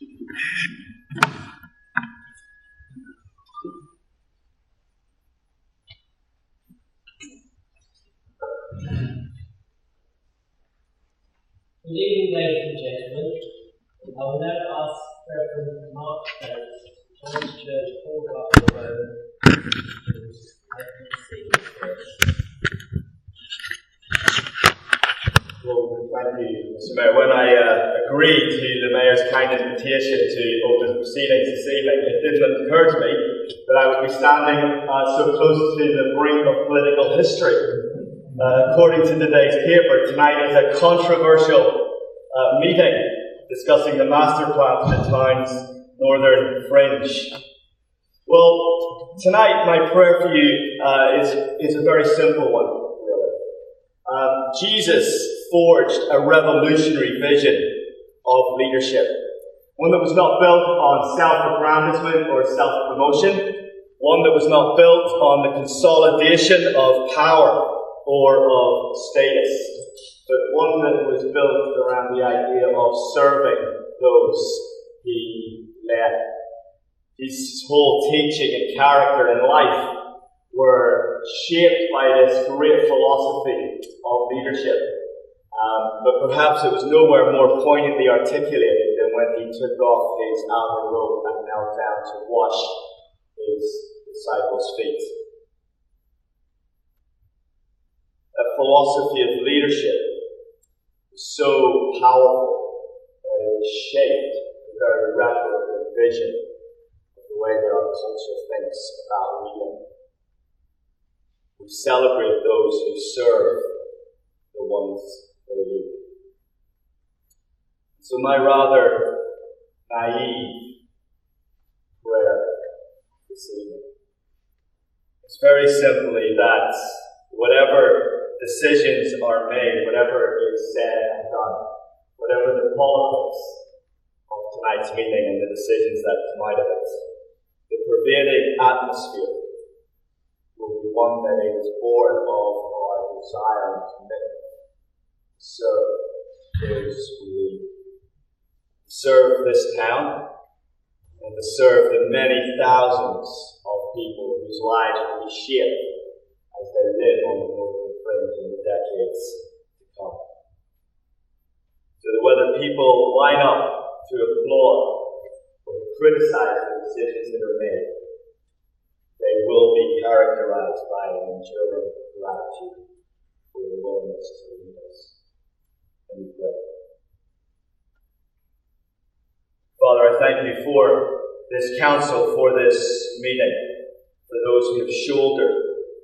Good evening, ladies and gentlemen. I will now ask Reverend Mark Jones to join the church called up the road Well, thank you, Mr. Mayor. When I agreed to the Mayor's kind invitation to open proceedings this evening, it didn't occur to me that I would be standing so close to the brink of political history. According to today's paper, tonight is a controversial meeting discussing the master plan for the town's northern fringe. Well, tonight my prayer for you is a very simple one, really. Jesus forged a revolutionary vision of leadership, one that was not built on self-aggrandizement or self-promotion, one that was not built on the consolidation of power or of status, but one that was built around the idea of serving those he led. His whole teaching and character and life were shaped by this great philosophy of leadership. But perhaps it was nowhere more poignantly articulated than when he took off his outer robe and knelt down to wash his disciples' feet. A philosophy of leadership was so powerful that it shaped the very rhetoric and vision of the way that our culture thinks about leading. We celebrate those who serve the ones they lead. So my rather naive prayer this evening is very simply that whatever decisions are made, whatever is said and done, whatever the politics of tonight's meeting and the decisions that come out of it, the prevailing atmosphere will be one that is born of our desire and commitment to serve those we lead, to serve this town, and to serve the many thousands of people whose lives will be shaped as they live on the northern fringe in the decades to come. So that whether people line up to applaud or to criticize the decisions that are made, they will be characterized by an enduring gratitude for your willingness to lead us. And we pray. Father, I thank you for this council, for this meeting, for those who have shouldered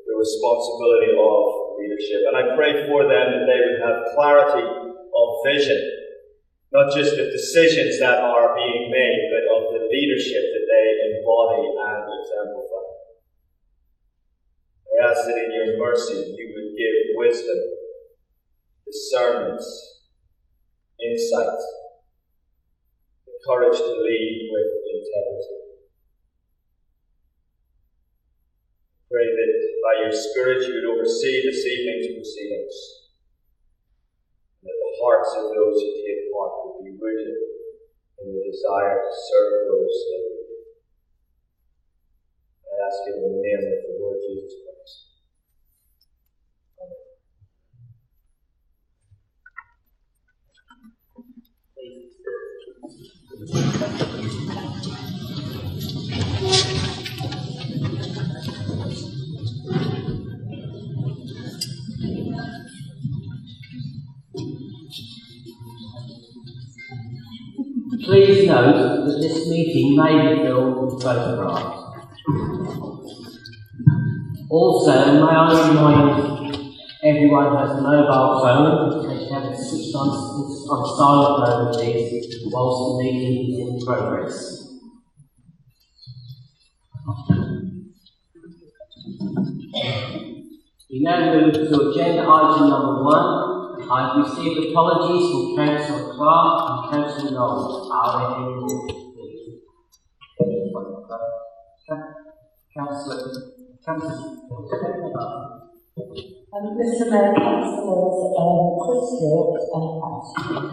the responsibility of leadership. And I pray for them that they would have clarity of vision, not just of decisions that are being made, but of the leadership that they embody and exemplify. I ask that in your mercy you would give wisdom, discernment, insight, the courage to lead with integrity. Pray that by your Spirit you would oversee this evening's proceedings, and that the hearts of those who take part would be rooted in the desire to serve those they lead. I ask it in the name of the Lord Jesus Christ. Amen. Please note that this meeting may be filmed with photographs. Also, may I remind everyone who has a mobile phone, they should have it switched on silent mode, please, whilst the meeting is in progress. We now move to agenda item number 1. I've received apologies from Councillor Clark and Councillor Knowles. Are there any more, please? Councillor. Mr. Mayor, Councillors Chris Stewart and Councillor.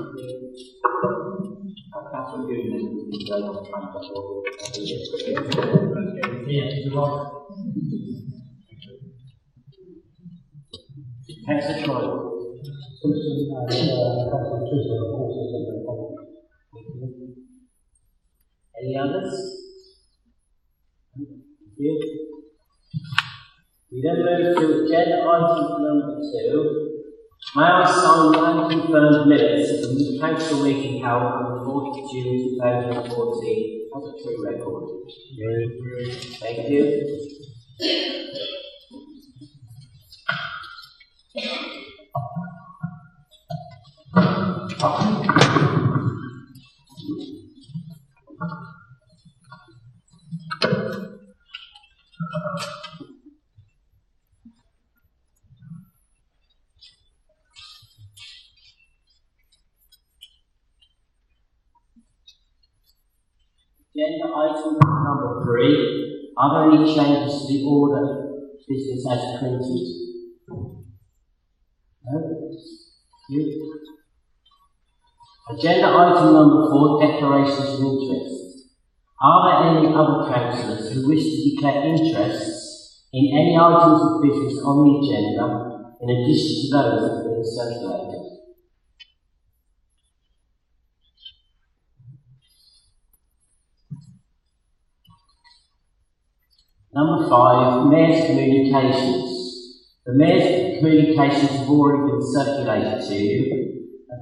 Councillor Goodman, going on Councillor Troy. Any others? Thank you. We then move to agenda item number 2. May I sign and confirm minutes of the council meeting held on the 4th of June 2014 as a true record? Thank you. Agenda item number 3. Are there any changes to the order of business as printed? No? You? Agenda item number 4. Declarations of interest. Are there any other councillors who wish to declare interests in any items of business on the agenda in addition to those that have been circulated? Number 5, Mayor's Communications. The Mayor's Communications have already been circulated to you.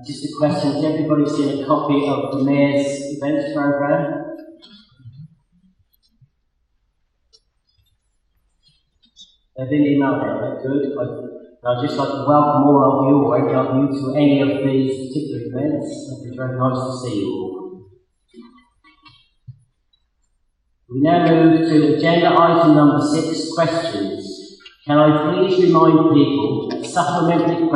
Just a question, has everybody seen a copy of the Mayor's events programme? They've been emailed out, good. I'd just like to welcome all of you, or any of you, to any of these particular events. It'd be very nice to see you all. We now move to agenda item number 6, questions. Can I please remind people that supplementary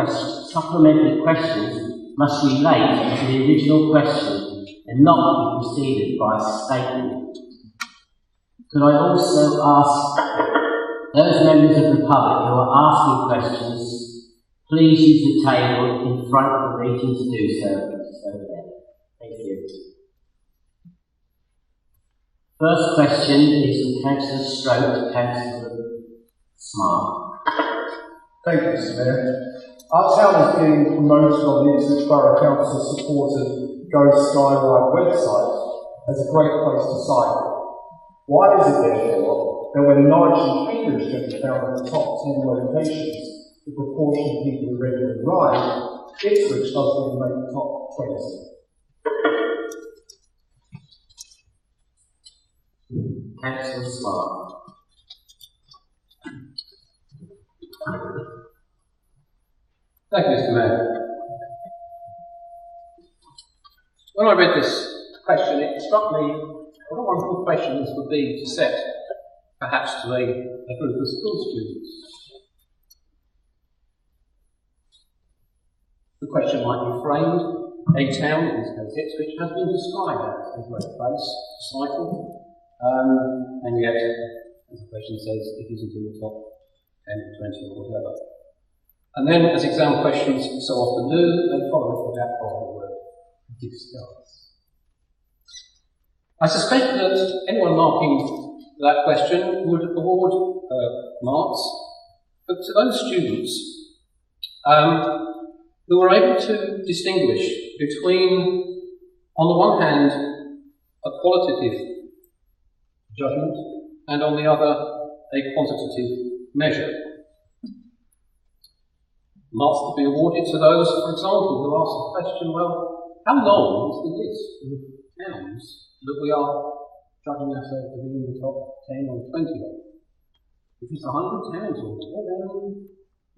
questions must relate to the original question and not be preceded by a statement. Could I also ask those members of the public who are asking questions, please use the table in front of the meeting to do so. Thank you. First question is from Councillor Stroke, Councillor Smart. Thank you, Mr. Mayor. Our town is being promoted on the Ipswich Borough Council supported Go Skyride website as a great place to cycle. Why is it therefore that when Norwich and Cambridge can be found in the top 10 locations, the proportion of people who regularly ride, Ipswich doesn't make the top 20? Councillor Smart. Thank you, Mr. Mayor. When I read this question, it struck me what a wonderful question this would be to set, perhaps to a group of school students. The question might be framed: a town, in this case Ipswich, has been described as a great place to cycle, and yet, as the question says, it isn't in the top 10, 20 or whatever. And then, as exam questions so often do, they follow it with that horrible word, discuss. I suspect that anyone marking that question would award marks, but to those students who were able to distinguish between, on the one hand, a qualitative judgment, and on the other, a quantitative measure. Marks could be awarded to those, for example, who ask the question, well, how long is the list of towns that we are judging ourselves to be in the top 10 or 20 of? If it's 100 towns or more, then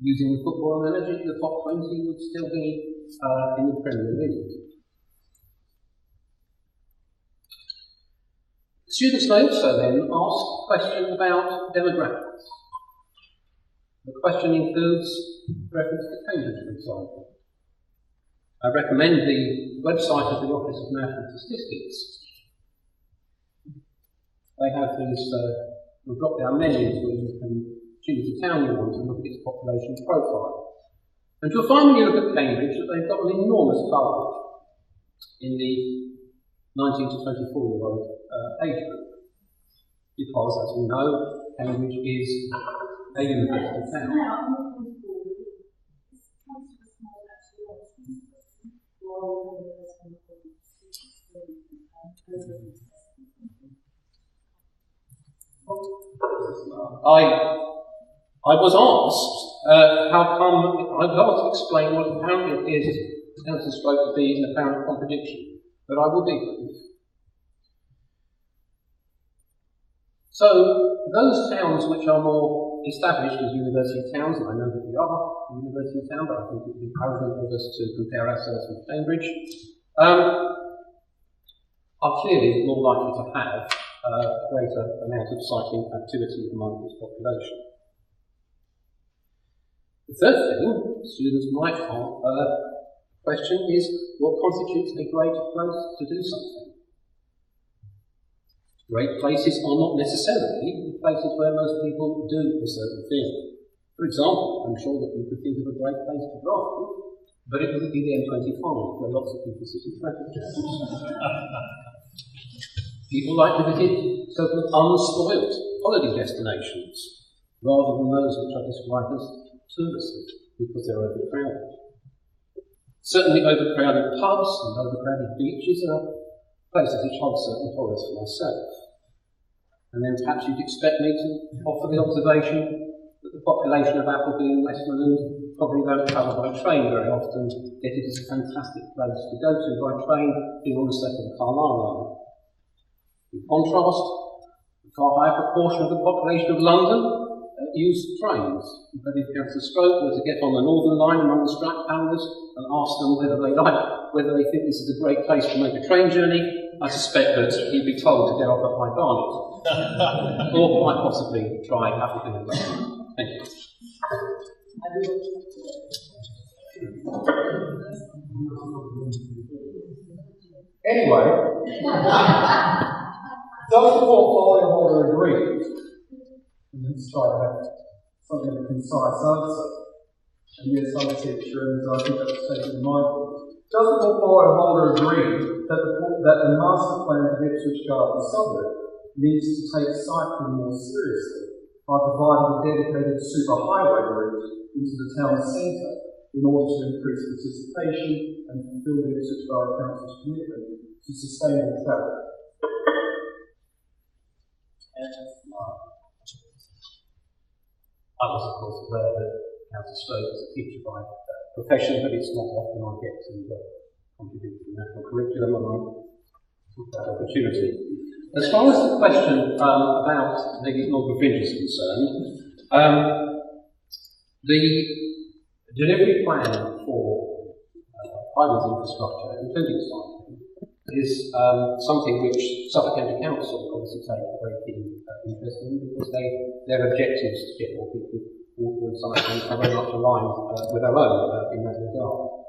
using the football analogy, the top 20 would still be in the Premier League. Students may also then ask a question about demographics. The question includes reference to Cambridge, for example. I recommend the website of the Office of National Statistics. They have these drop-down menus where you can choose the town you want and look at its population profile. And you'll find when you look at Cambridge that they've got an enormous bulge in the 19 to 24-year-old age group. Because, as we know, Cambridge is a university town. I was asked how come I was asked to explain what apparently appears to be an apparent contradiction, but I will be brief. So, those towns which are more established as university towns, and I know that we are a university town, but I think it would be arrogant of us to compare ourselves with Cambridge, are clearly more likely to have a greater amount of cycling activity among its population. The third thing students might question is what constitutes a great place to do something. Great places are not necessarily the places where most people do a certain thing. For example, I'm sure that you could think of a great place to drive, but it wouldn't be the M25, where lots of people sit in traffic jams. People like to visit certain unspoilt holiday destinations, rather than those which are described as touristic, because they're overcrowded. Certainly overcrowded pubs and overcrowded beaches are places which hold certain horrors for myself. And then perhaps you'd expect me to offer the observation that the population of Appleby and Westmoreland probably don't travel by train very often, yet it is a fantastic place to go to by train, being on the second Carlisle line. In contrast, a far higher proportion of the population of London use trains. But if Councillor Scrope were to get on the Northern Line among the Strat Hamlers and ask them whether they think this is a great place to make a train journey, I suspect that he'd be told to get off at High Barnet, or quite possibly try African England. Thank you. Anyway, does the portfolio holder agree? And let's try to have something of a concise answer. And yes, I'm a teacher, and I think that's taken in mind. Does the portfolio holder agree that the master plan of the Ipswich Garden Suburb needs to take cycling more seriously by providing a dedicated superhighway route into the town centre in order to increase participation and fulfil the Ipswich Borough Council's commitment to sustainable travel? I was, of course, aware that Councillor Scrope is a teacher by profession, but it's not often I get to contribute to the national curriculum, and I took that opportunity. As far as the question about the Northern Fringe is concerned, the delivery plan for highways infrastructure, including cycling, is something which Suffolk County Council obviously take a very keen interest in, because their objectives to get more people walking and cycling are very much aligned with our own in that regard.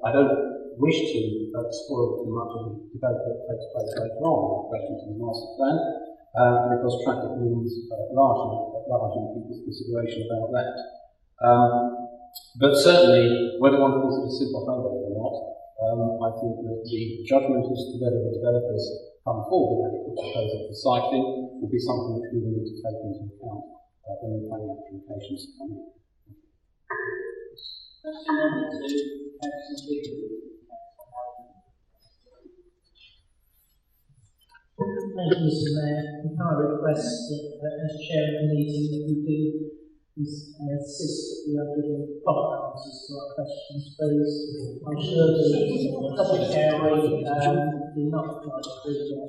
I don't wish to spoil too much of the debate that takes place later on in relation to the master plan, because traffic looms large in people's consideration about that. But certainly, whether one calls it a super highway or not, I think that the judgment as to whether the developers come forward with adequate proposal for cycling will be something which we will need to take into account when the planning applications come in. Thank you, Mr. Mayor. Can I request that as chair of the meeting that we do insist that we are giving proper answers to our questions, please? I'm sure the public area do not like to do that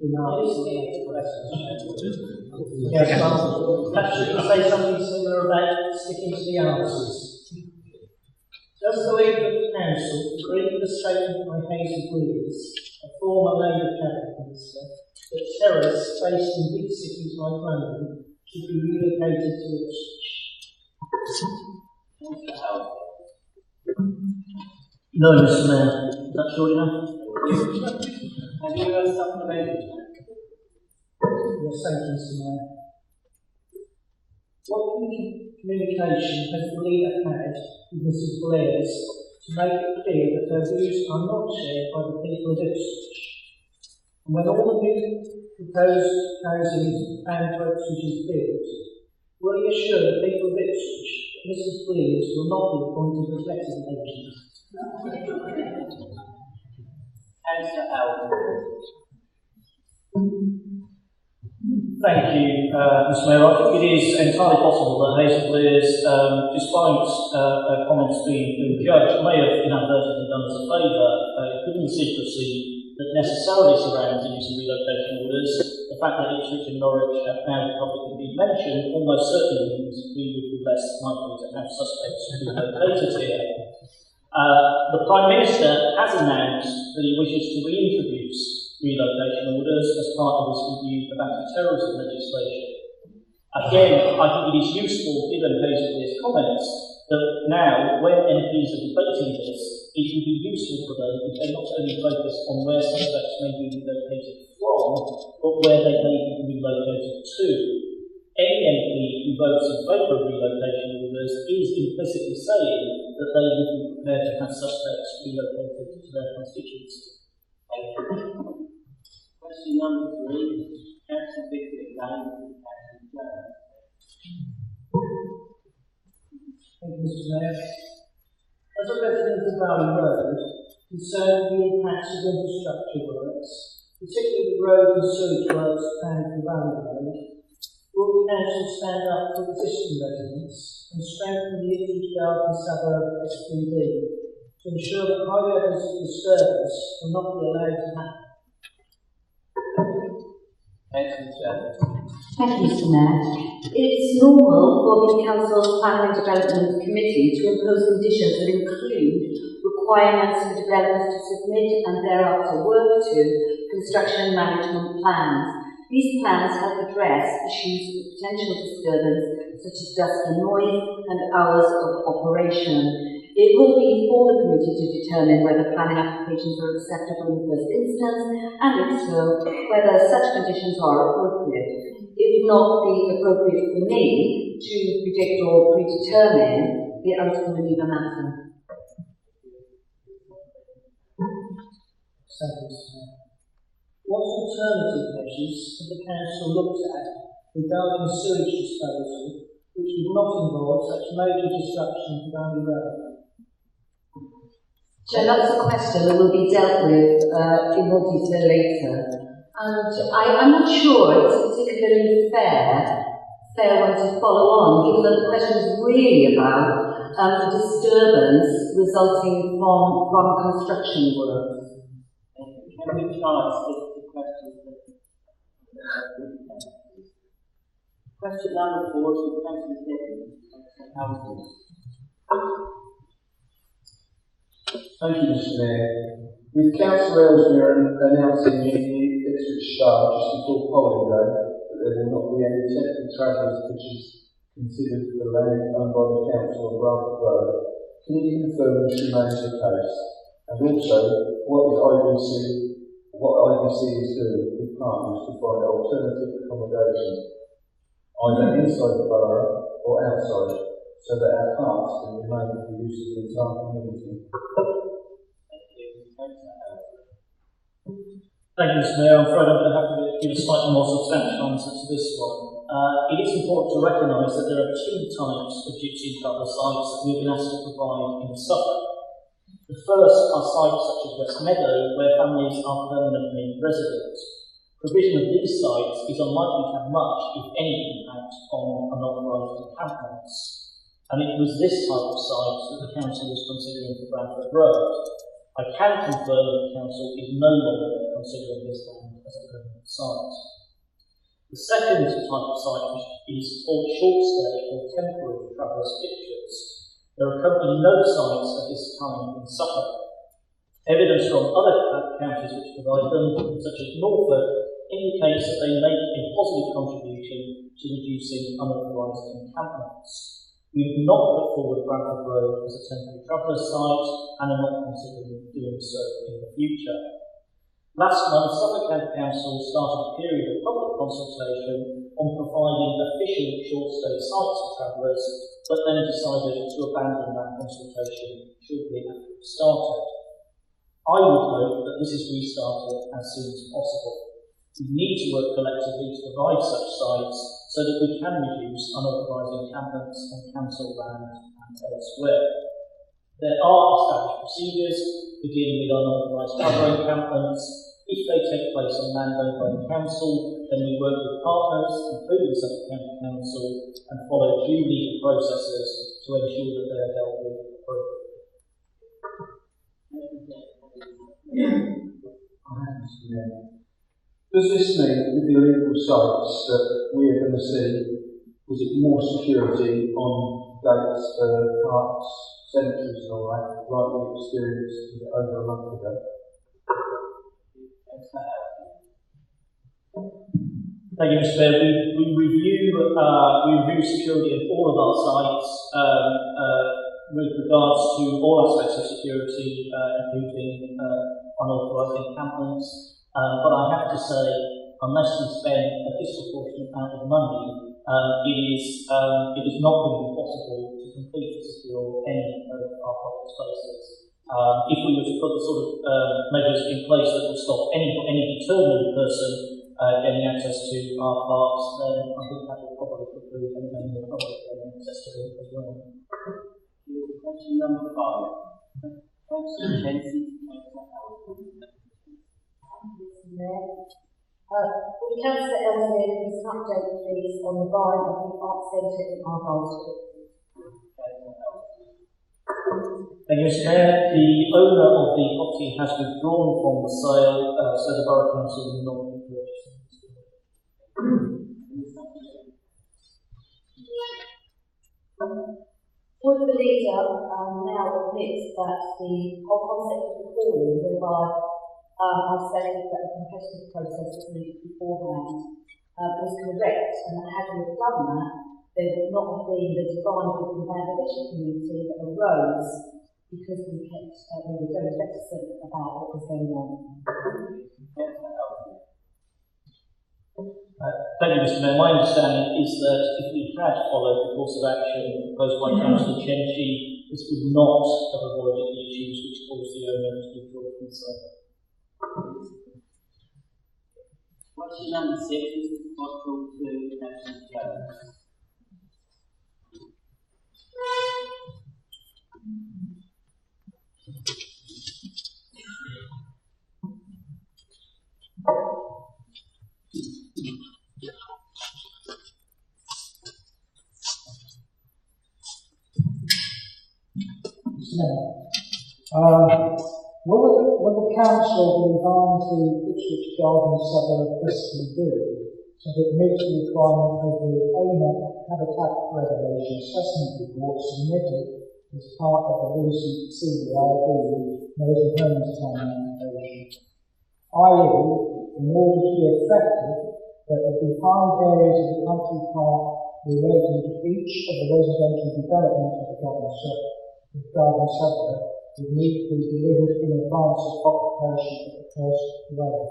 in answer to questions. Yes, perhaps you can say something similar about sticking to the answers. Does the Leader of the Council agree with the statement by Hazel Greaves, a former Labour cabinet minister, that terrorists based in big cities like London should be relocated to Ipswich? No, Mr. Mayor. That's short enough. Have you heard something? Yes, thank you, Mr. Mayor. What communication has the Leader had with Mrs. Blair's to make it clear that their views are not shared by the people of Ipswich. And when all the new proposed housing and for Ipswich is built, will you assure the people of Ipswich that Mrs. Williams will not be appointed as letting agent? Councillor Alford. Thank you, Mr Mayor. I think it is entirely possible that Hazel Blears, despite her comments being judged, may have inadvertently done us a favour, given the secrecy that necessarily surrounds the use of relocation orders. The fact that Ipswich and Norwich have now publicly been mentioned almost certainly means we would be less likely to have suspects relocated here. The Prime Minister has announced that he wishes to reintroduce relocation orders as part of his review of anti-terrorism legislation. Again, I think it is useful, given Hazel Blear's comments, that now, when MPs are debating this, it would be useful for them if they not only focus on where suspects may be relocated from, but where they may be relocated to. Any MP who votes in favour of relocation orders is implicitly saying that they would be prepared to have suspects relocated to their constituency. Thank you. Question number 3, Councillor Vickett again, and Councillor Jones. Thank you, Mr Mayor. As a resident of Valley Road, concerned with the impacts of infrastructure works, particularly the road and sewage works planned for Valley Road, will the council stand up for existing residents and strengthen the Ipswich Garden Suburb SPD to ensure that high levels of disturbance will not be allowed to happen? Thank you, Mr Mayor. It's normal for the Council's Planning and Development Committee to impose conditions that include requirements for developers to submit and thereafter work to construction management plans. These plans help address issues of potential disturbance such as dust and noise and hours of operation. It will be for the committee to determine whether planning applications are acceptable in the first instance, and if so, whether such conditions are appropriate. It would not be appropriate for me to predict or predetermine the outcome of either matter. What alternative measures have the council looked at regarding sewage disposal which would not involve such major disruption to Valley Road? So that's a question that will be dealt with in more detail later. And I'm not sure it's particularly fair one to follow on, given that the question is really about the disturbance resulting from construction work. Can we try and stick to questions that question number 4 to Councillor Vickett. Thank you, Mr Mayor. With Councillor Ellesmere announcing in the Ipswich Star just before polling day that there will not be any temporary travellers which is considered for the land owned by the Council of Bramford Road, can you confirm this remains the case? And also, what IBC is doing with partners to find alternative accommodation, either inside the borough or outside, so that our parks can remain for the use of the entire community. Thank you, Mr Mayor. I'm afraid I'm going to have to give a slightly more substantial answer to this one. It is important to recognise that there are 2 types of gypsy travel sites that we've been asked to provide in Suffolk. The first are sites such as West Meadow, where families are permanently resident. Provision of these sites is unlikely to have much, if any, impact on unauthorised encampments. And it was this type of site that the Council was considering for Bramford Road. I can confirm that the Council is no longer considering this land as a permanent site. The second type of site is called short stay or temporary travellers' pictures. There are currently no sites of this kind in Suffolk. Evidence from other counties which provide them, such as Norfolk, indicates that they make a positive contribution to reducing unauthorised encampments. We have not put forward Bramford Road as a temporary travellers' site and are not considering doing so in the future. Last month, Suffolk County Council started a period of public consultation on providing efficient short-stay sites for travellers, but then decided to abandon that consultation shortly after it started. I would hope that this is restarted as soon as possible. We need to work collectively to provide such sites so that we can reduce unauthorised encampments on council land and elsewhere. There are established procedures for dealing with unauthorised travel encampments. If they take place on land owned by the council, then we work with partners, including Suffolk County Council, and follow due legal processes to ensure that they are dealt with appropriately. Does this mean with the illegal sites that we are going to see, was it more security on gates for parks, cemeteries and all that, like we experienced over a month ago? Thank you, Mr. Mayor. We review security of all of our sites with regards to all aspects of security, including unauthorised encampments. But I have to say, unless we spend a disproportionate amount of money, it is not going to be possible to completely secure any of our public spaces. If we were to put the sort of measures in place that would stop any determined person getting access to our parks, then I think that would probably preclude any member of the public getting access to it as well. Question number 5. Councillor Chelsea. Would Councillor Ellesmere give us an update, please, on the buying of the Arts Centre in Argyle Street? Thank you, Mr. Mayor. The owner of the property has withdrawn from the sale, so the Borough Council will not be purchasing this. Would the leader now admit that the whole concept of the calling, whereby I've stated that the competitive process was needed beforehand, was correct, and that had we done that, there would not have been the divide within the Bangladeshi community that arose because we were very reticent about what was going on. Thank you, Mr. Mayor. My understanding is that if we had followed the course of action proposed by Councillor Chenchi, this would not have avoided the issues which caused the owner to withdraw from the sale. Question number 6 is possible to Councillor Jones. Will the council revise the Ipswich Garden Suburb fiscal bill so that it meets the requirement of the ANEC Habitat Regulation Assessment Report submitted as part of the recent CBRB Northern Homes Plan application? i.e., in order to be effective, that the defined areas of the country park relating to each of the residential developments of the Garden Suburb would need to be delivered in advance of occupation of the first level.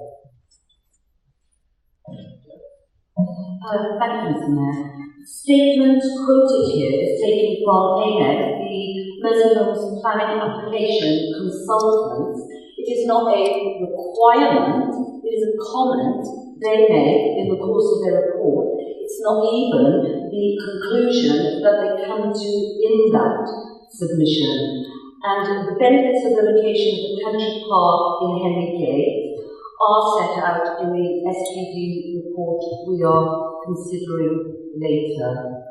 Thank you, Mr. Mayor. Statement quoted here is taken from ANEC, the Residence Planning Application Consultants. It is not a requirement, it is a comment they make in the course of their report. It's not even the conclusion that they come to in that submission. And the benefits of the location of the country park in Henry Gate are set out in the SPD report we are considering later.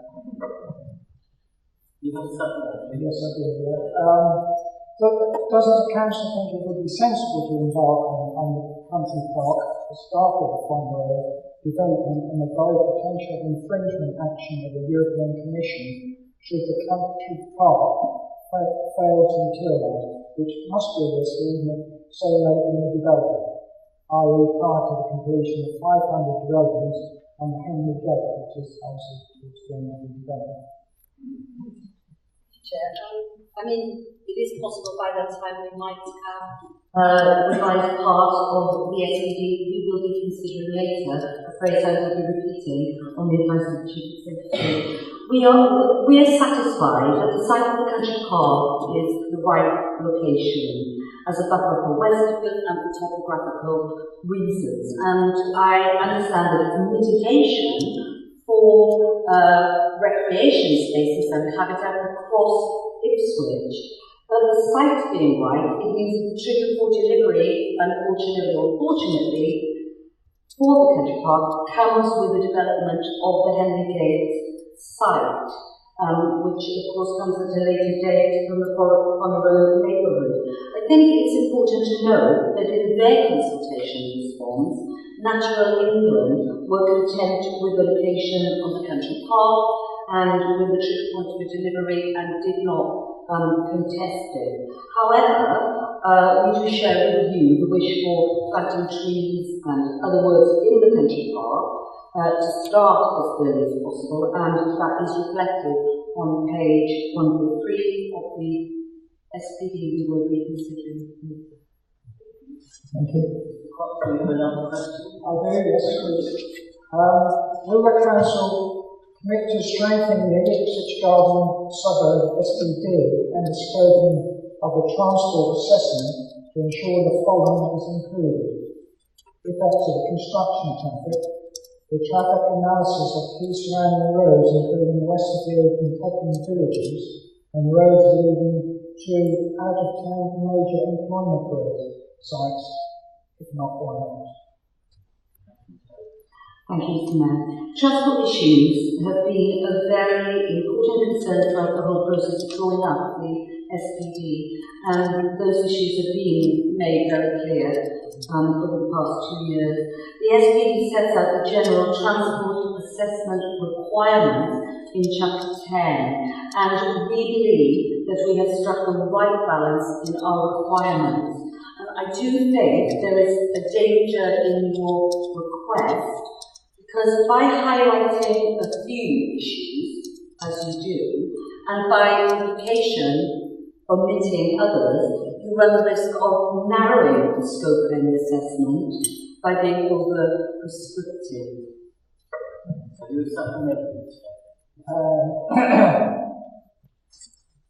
You have something? Yes, I do. But doesn't the council think it would be sensible to embark on the country park to start with the Conway development and avoid potential infringement action of the European Commission should the country park fail to materialise, which must be a risk even so late in the development, i.e. prior to the completion of 500 dwellings on the Henry Gate, which is obviously towards the end of the development. Chair. I mean, it is possible by that time we might have revised part of the SPD we will be considering later, a phrase I will be repeating on the advice of the Chief Executive. We are satisfied that the site of the country park is the right location as a buffer for Westfield and for topographical reasons. And I understand that it's mitigation for recreation spaces and habitat across Ipswich. But the site being right, it means that the trigger for delivery, unfortunately or fortunately, for the country park comes with the development of the Henley Gates site, which of course comes at a later date from the Road neighbourhood. I think it's important to note that in their consultation response, Natural England were content with the location of the country park and with the trigger point for delivery and did not contest it. However, we do share with you the wish for planting trees and other works in the country park to start as early as possible, and that is reflected on page 143 of the SPD we will be considering. Thank you. I do, yes, please. Will the Council commit to strengthening the Ipswich Garden Suburb SPD and the scoping of the transport assessment to ensure the following is included? Effects of construction traffic, the traffic analysis of key surrounding roads including Westfield and Tottenham villages and roads leading to out-of-town major employment sites, if not, why not? Thank you, Mr. Mayor. Transport issues have been a very important concern throughout the whole process of drawing up the SPD, and those issues have been made very clear over the past 2 years. The SPD sets out the general transport assessment requirements in Chapter 10, and we believe that we have struck the right balance in our requirements. And I do think there is a danger in your request, because by highlighting a few issues, as you do, and by implication omitting others, you run the risk of narrowing the scope of any assessment by being over-prescriptive. So you supplement.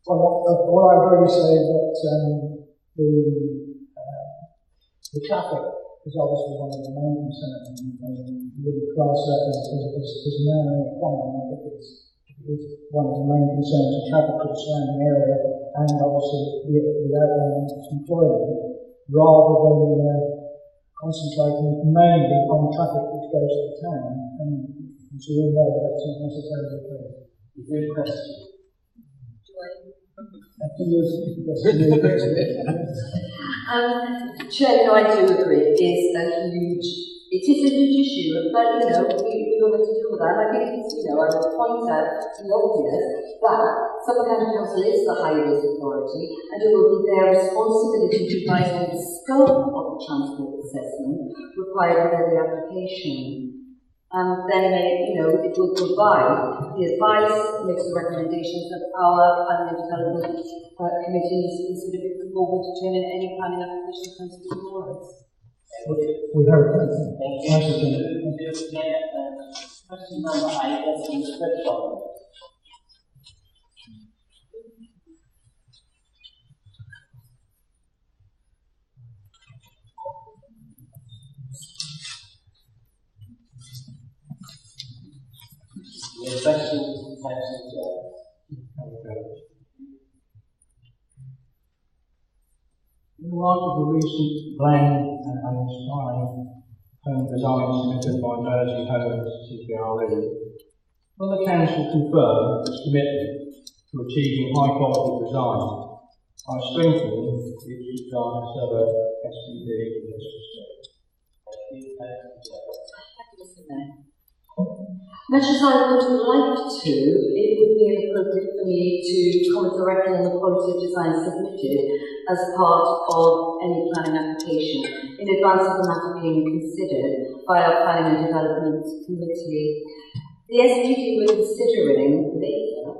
Well, I agree to say that the traffic is obviously one of the main concerns, and we would class that as narrowing it down. I think it's one of the main concerns of traffic to the surrounding area, and obviously the outbound employment, rather than concentrating mainly on traffic which goes to the town. And as we all know, that's not necessarily the case. Is there a question? Chair, I do agree. It is a huge issue, but we will have to deal with that. I think I would point out the obvious that Suffolk County Council is the highways authority, and it will be their responsibility to advise on the scope of the transport assessment required for the application. And then it will provide the advice, makes the recommendations that our planning and development committee is considered before we determine any planning application comes before us. We hope that. Thank you. Question number 8 is in the script document. Any questions, In light of the recent plan and inspiring home design submitted by Mersey Homes CPRE, will the Council confirm its commitment to achieving high quality design by strengthening the Ipswich Garden Suburb SPD in this respect? Much as I would like to, it would be inappropriate for me to comment directly on the quality of design submitted as part of any planning application in advance of the matter being considered by our Planning and Development Committee. The SPD we're considering later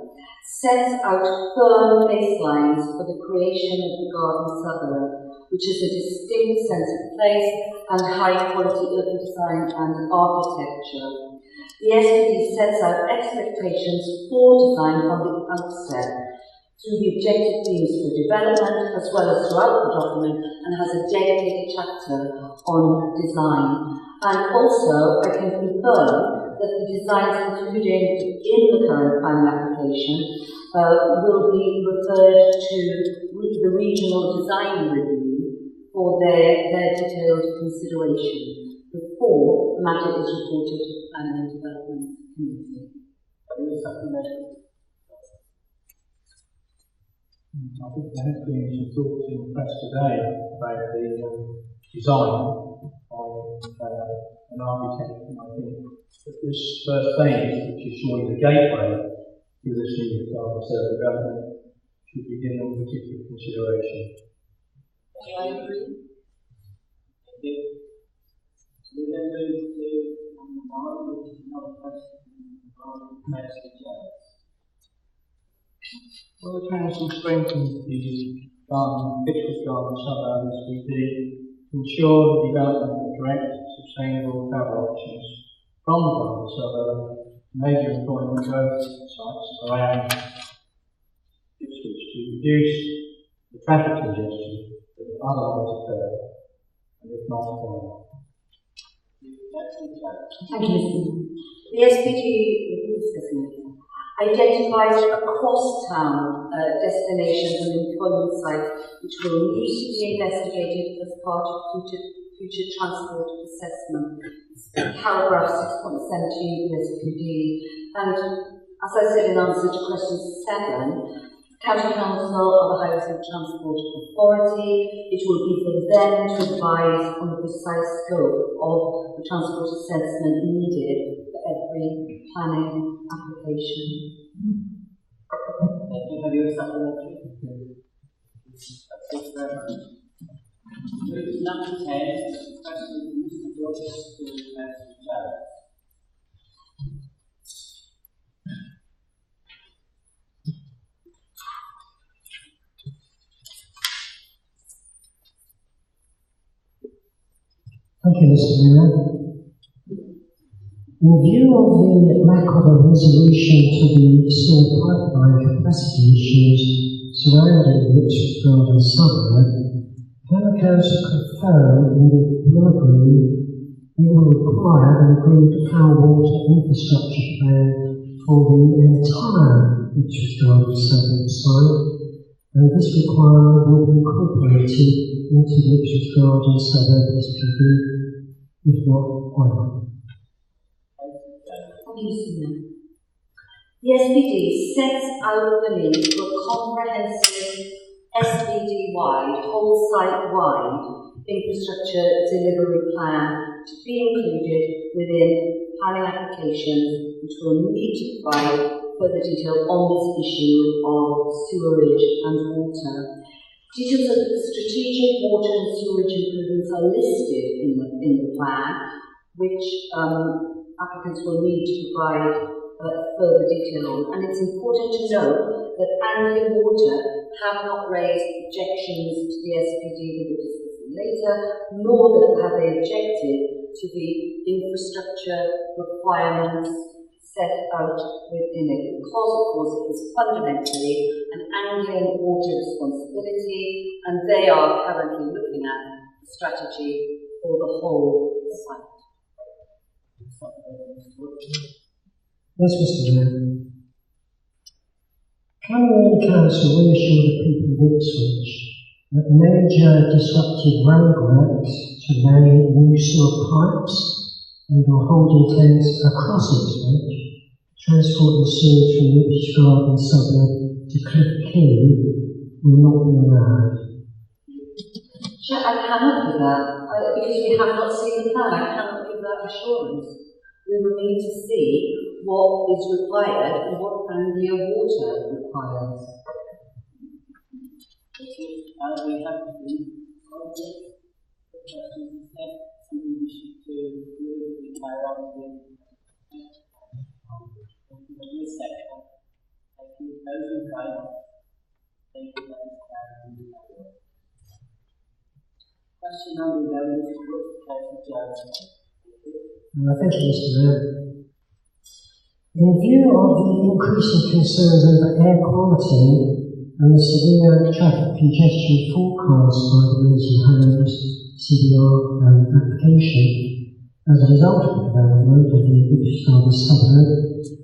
sets out firm baselines for the creation of the garden suburb, which is a distinct sense of place and high-quality urban design and architecture. The SPD sets out expectations for design from the outset through the objective themes for development as well as throughout the document, and has a dedicated chapter on design. And also, I can confirm that the designs included in the current planning application will be referred to the regional design review for their detailed consideration before the matter is reported to the Planning and Development Committee. I think there has been some thoughts in the press today about the design by an architect, and I think that this first phase, which is showing the gateway to this new garden suburb development, should be given particular consideration. I agree. Thank you. We then move to number 9, which is another question from Councillor Jones. Will the Council strengthen the Ipswich Garden Suburb SPD to ensure the development of direct, sustainable travel options from the garden suburb to major employment growth sites around Ipswich to reduce the traffic congestion that would otherwise occur, and if not followed? Thank you. The SPD will be discussing it. Identifies across-town destinations and employment sites which will need to be investigated as part of future transport assessment. Paragraph 6.17 the SPD. And as I said in answer to question 7, County Council or the Highways and Transport Authority, it will be for them to advise on the precise scope of the transport assessment needed for every planning application. Thank you. Have you a supplementary? Thank you very much. Move to number 10, question from Mr. George to Councillor Jones. Thank you, Mr. Mayor. In view of the lack of a resolution to the sewer pipeline capacity issues surrounding the Ipswich Garden Suburb, can the Council confirm that it will require an agreed power water infrastructure plan for the entire Ipswich Garden Suburb site, and this requirement will be incorporated into the Ipswich Garden Suburb SPD, if not, why not? The SPD sets out the need for a comprehensive SPD-wide, whole site-wide infrastructure delivery plan to be included within planning applications which will need to provide further detail on this issue of sewerage and water. Details of strategic water and sewerage improvements are listed in the plan, which applicants will need to provide further detail on. And it's important to note that Anglian Water have not raised objections to the SPD that we're discussing later, nor have they objected to the infrastructure requirements set out within it, because of course it is fundamentally an Anglian water responsibility, and they are currently looking at a strategy for the whole site. Yes, Mr. Mayor. Can the Council reassure the people of Ipswich that major disruptive roadworks to lay new sewer pipes and or holding tanks across Ipswich, transport the sewage from the Ipswich Garden Suburb to Cliff Key will not be allowed? Chair, I cannot give that, because we have not seen the plan. I cannot give that assurance. We will need to see what is required and what Anglian Water requires. We have to be questions. Something we should do really carry on with. Thank you. Those in favour? Thank you, that is carried. Question number 11 is put to Councillor Jones. Thank you, Mr. Mayor. In view of the increasing concerns over air quality and the severe traffic congestion forecast by the Mersey Homes CBR application, as a result of the development of the Ipswich Garden Suburb,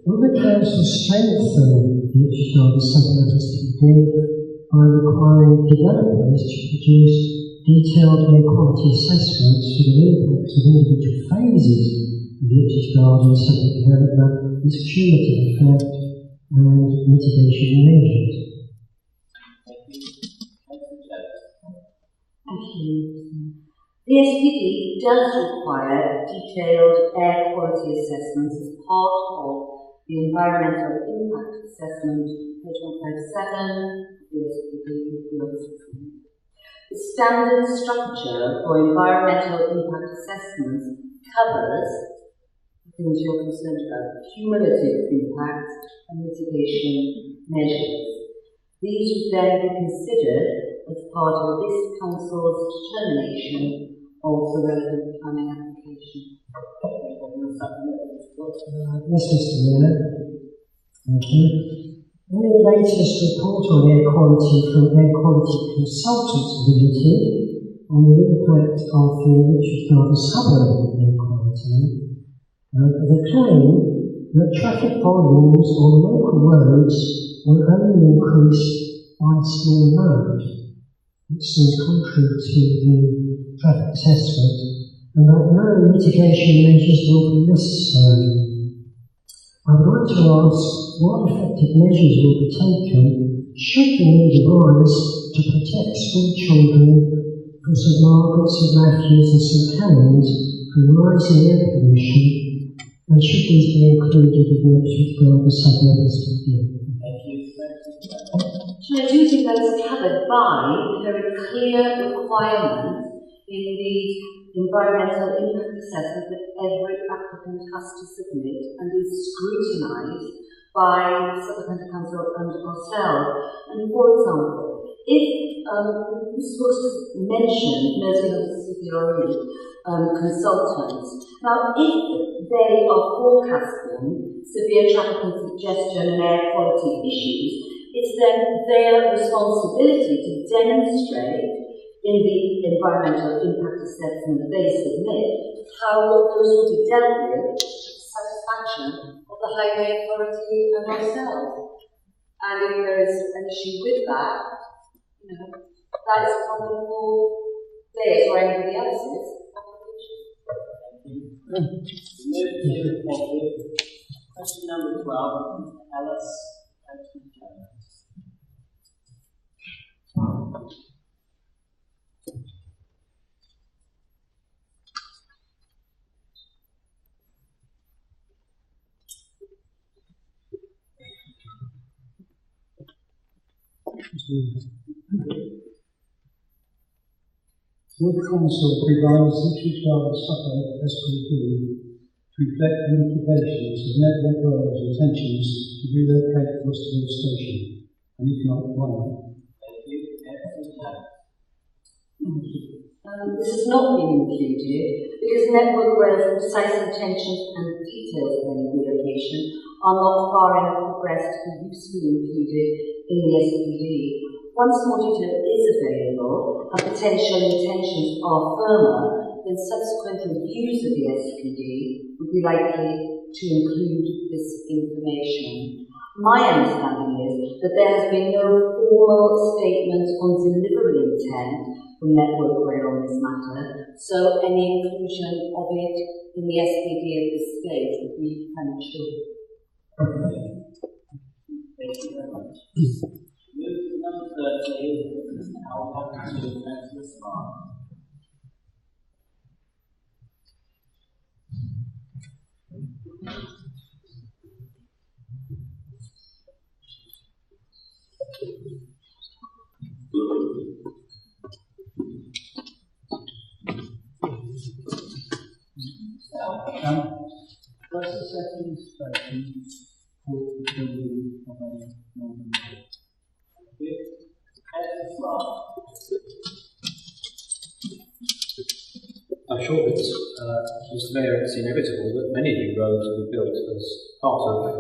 will the Council strengthen the Ipswich Garden Suburb SPD by requiring developers to produce detailed air quality assessments for the impact of individual phases of the Ipswich Garden Suburb development, its cumulative effect and mitigation measures? Thank you. The SPD does require detailed air quality assessments as part of the environmental impact assessment, page 157, the SPD. The standard structure for environmental impact assessments covers the things you're concerned about: cumulative impacts and mitigation measures. These would then be considered as part of this Council's determination of the relevant planning application. Yes, Mr. Mayor. Thank you. In the latest report on air quality from Air Quality Consultants Limited on the impact of the Ipswich Garden Suburb air quality, they claim that traffic volumes on local roads will only increase by a small amount, which seems contrary to the traffic assessment, and that no mitigation measures will be necessary. I would like to ask what effective measures will be taken should the need arise to protect school children from St Margaret's, St Matthew's and St Helens from rising air pollution, and should these be included in the Ipswich Garden Suburb SPD? So I do think that is covered by the very clear requirement in the environmental impact assessment that every applicant has to submit and is scrutinised by Suffolk Council and ourselves. And for example, if we're supposed to mention Mersey Homes CBRE consultants, now if they are forecasting severe traffic congestion and air quality issues, it's then their responsibility to demonstrate in the environmental impact assessment they submit how those will be dealt with to the satisfaction of the Highway Authority and ourselves. And if there is an issue with that, that is a problem for theirs or anybody else's application. Question number 12, Alice. Would the Council revise the Ipswich Garden Suburb SPD to reflect the implications of Network Rail's intentions to relocate Worcester Station? And if not, why not? Thank you. This has not been included because Network Rail's precise intentions and details of any relocation are not far enough progressed to be usefully included in the SPD. Once more detail is available and potential intentions are firmer, then subsequent reviews of the SPD would be likely to include this information. My understanding is that there has been no formal statement on delivery intent from Network Rail on this matter, so any inclusion of it in the SPD at this stage would be premature. Thank you very much. Move to number 13, I'll have to Councillor Smart. Was the second station for the building of a northern short bit, Mr Mayor, it's inevitable that many new roads will be built as part of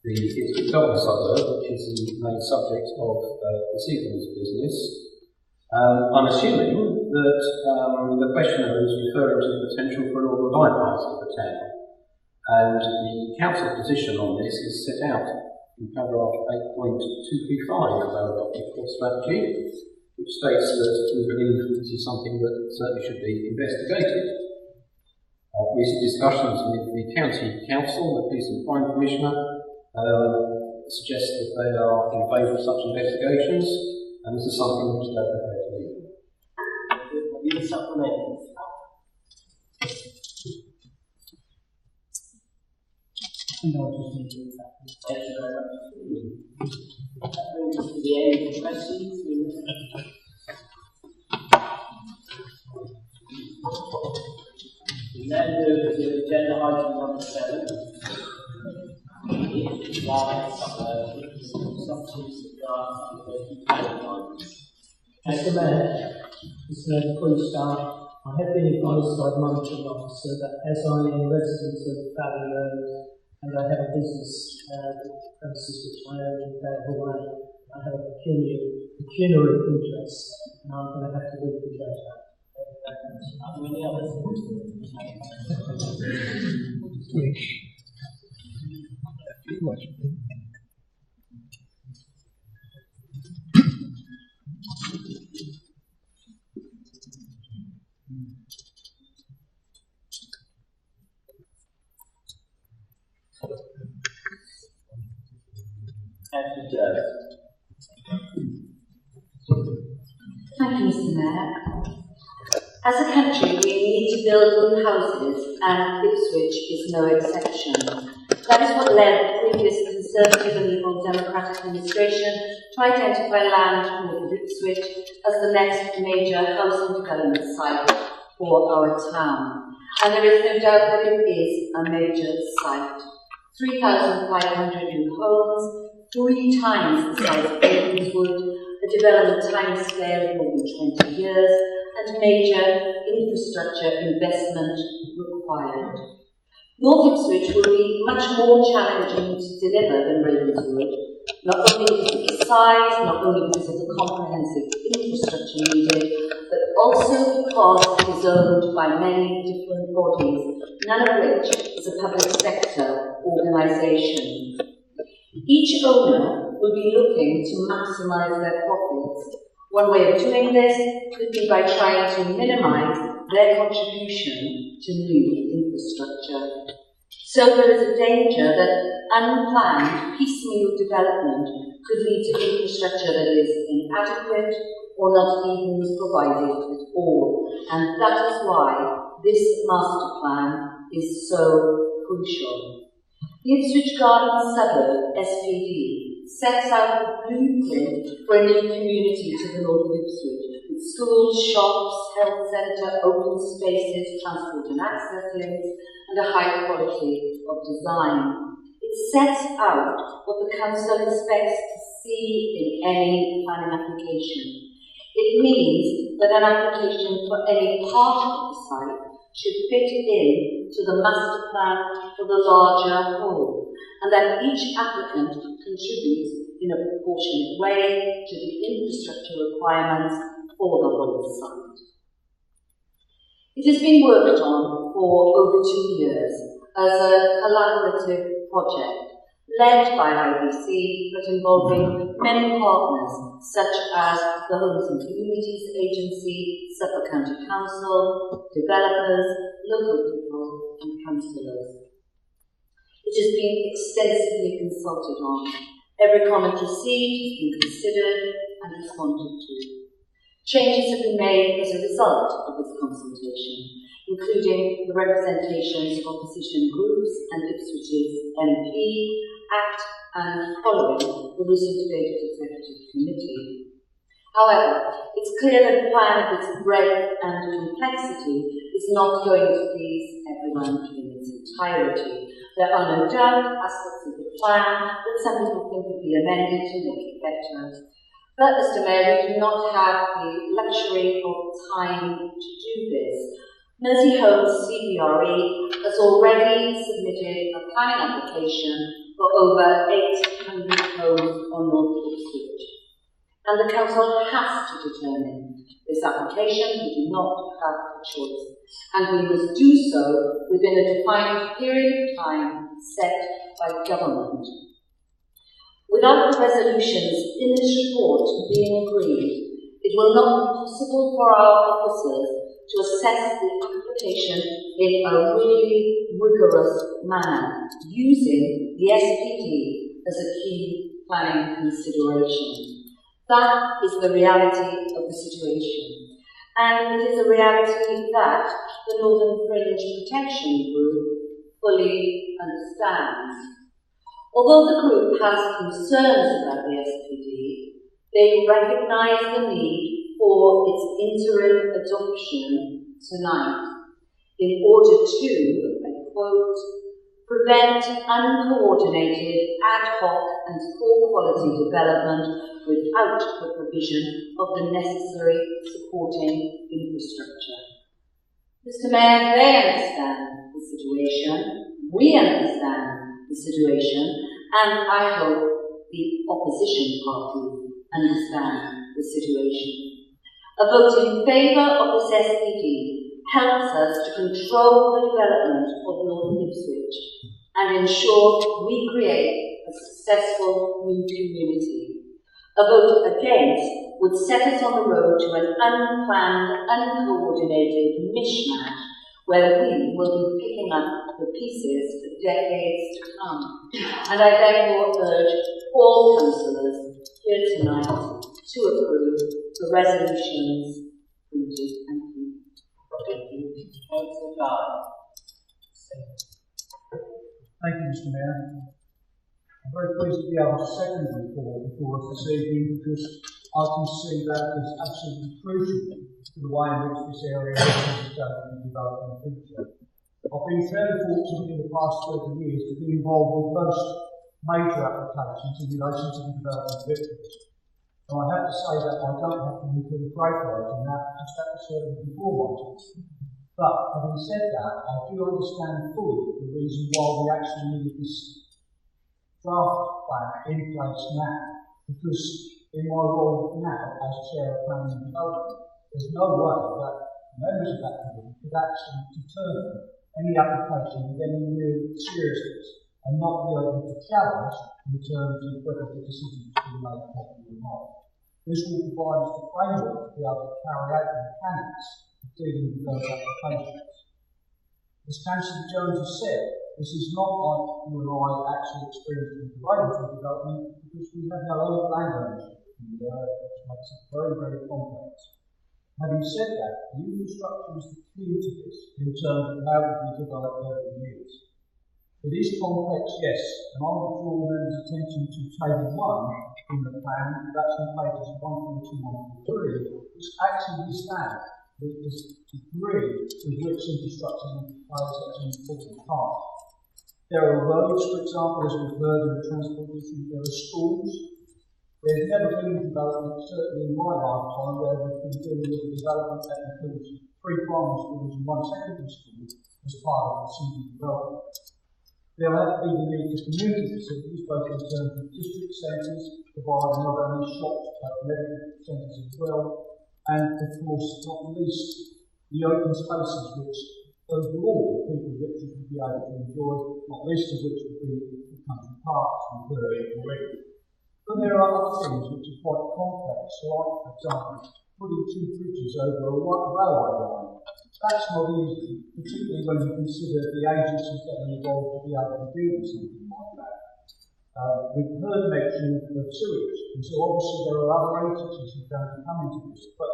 the Ipswich Garden Suburb, which is the main subject of this evening's business. I'm assuming that the questioner is referring to the potential for an urban bypass of the town, and the council position on this is set out in paragraph 8.235 of our adopted core strategy, which states that we believe this is something that certainly should be investigated. Recent discussions with the County Council, the Police and Crime Commissioner, suggest that they are in favour of such investigations, and this is something which they're prepared to lead. Have you supplemented? And I'll just need to do that. Thank you very much. That brings us to the end of the questions. We now move to agenda item number 7. Mr Mayor, before you start, I have been advised by the monitoring officer that as I am a resident of Valley Road and I have a business premises which I own in Fairhill Lane, I have a pecuniary interest, and I'm going to have to leave the judge out. Are there any others? Thank you, Mr Mayor. As a country, we need to build new houses, and Ipswich is no exception. That is what led the previous Conservative and Liberal Democratic administration to identify land north of Ipswich as the next major housing development site for our town. And there is no doubt that it is a major site. 3,500 new homes, 3 times the size of Ravenswood, a development time scale of more than 20 years, and major infrastructure investment required. North Ipswich will be much more challenging to deliver than Ravenswood, not only because of the size, not only because of the comprehensive infrastructure needed, but also because it is owned by many different bodies, none of which is a public sector organisation. Each owner will be looking to maximise their profits. One way of doing this could be by trying to minimise their contribution to new infrastructure. So there is a danger that unplanned piecemeal development could lead to infrastructure that is inadequate or not even provided at all. And that is why this master plan is so crucial. The Ipswich Garden Suburb, SPD, sets out a blueprint for a new community to the north of Ipswich, with schools, shops, health centre, open spaces, transport and access links, and a high quality of design. It sets out what the council expects to see in any planning application. It means that an application for any part of the site should fit in to the master plan for the larger whole, and that each applicant contributes in a proportionate way to the infrastructure requirements for the whole site. It has been worked on for over 2 years as a collaborative project led by IBC but involving many partners such as the Homes and Communities Agency, Suffolk County Council, developers, local people and councillors. It has been extensively consulted on. Every comment received has been considered and responded to. Changes have been made as a result of this consultation, including the representations of opposition groups and Ipswich's MP, Act and following the recent debated Executive Committee. However, it's clear that the plan of its breadth and complexity is not going to please everyone in its entirety. There are no doubt aspects of the plan that some people think could be amended to make it better. But, Mr Mayor, we do not have the luxury of time to do this. Merseyhome's CBRE has already submitted a planning application for over 800 homes on North Ipswich, and the council has to determine this application. We do not have a choice, and we must do so within a defined period of time set by government. Without the resolutions in this report being agreed, it will not be possible for our officers to assess the application in a really rigorous manner, using the SPD as a key planning consideration. That is the reality of the situation, and it is a reality that the Northern Fringe Protection Group fully understands. Although the group has concerns about the SPD, they recognise the need for its interim adoption tonight in order to, I quote, prevent uncoordinated, ad hoc and poor quality development without the provision of the necessary supporting infrastructure. Mr. Mayor, they understand the situation, we understand the situation, and I hope the opposition parties understand the situation. A vote in favour of this SPD helps us to control the development of North Ipswich and ensure we create a successful new community. A vote against would set us on the road to an unplanned, uncoordinated mishmash where we will be picking up the pieces for decades to come. And I therefore urge all councillors here tonight to approve the resolutions printed. Thank you. Thank you. Councillor Guy. Thank you, Mr. Mayor. I'm very pleased to be able to second the report before us this evening, because I can see that is absolutely crucial to the way in which this area is going to develop in the future. I've been fairly fortunate in the past 30 years to be involved with most major applications in relation to the development of Ipswich. And I have to say that I don't have to include great words in that, because that was certainly before my time. But having said that, I do understand fully the reason why we actually need this draft plan in place now, because in my role now as Chair of Planning and Development, there's no way that members of that committee could actually determine any application with any real seriousness and not be able to challenge in terms of whether the decision is being made properly or not. This will provide us the framework to be able to carry out the mechanics of dealing with those applications. As Councillor Jones has said, this is not like you and I actually experienced in the regulatory development, because we have our own land ownership in the area, which makes it very, very complex. Having said that, the infrastructure is the key to this in terms of how it will be developed over the years. It is complex, yes, and I would draw members' attention to table 1 in the plan, that's on pages 142 and 143, which actually lists out the degree with which infrastructure will play such an important part. There are roads, for example, as we've heard in the transport issue, there are schools. There's never been a development, certainly in my lifetime, where we've been dealing with a development that includes 3 primary schools and 1 secondary school as part of the single development. There will have to be the need for community facilities, both in terms of district centres, providing not only shops but medical centres as well, and of course, not least, the open spaces which overall people of Ipswich will be able to enjoy, not least of which would be the country parks and already. But there are other things which are quite complex, like, for example, putting 2 bridges over a railway line. That's not easy, particularly when you consider the agencies that are involved to be able to deal with something like that. We've heard mention of sewage, and so obviously there are other agencies who are going to come into this, but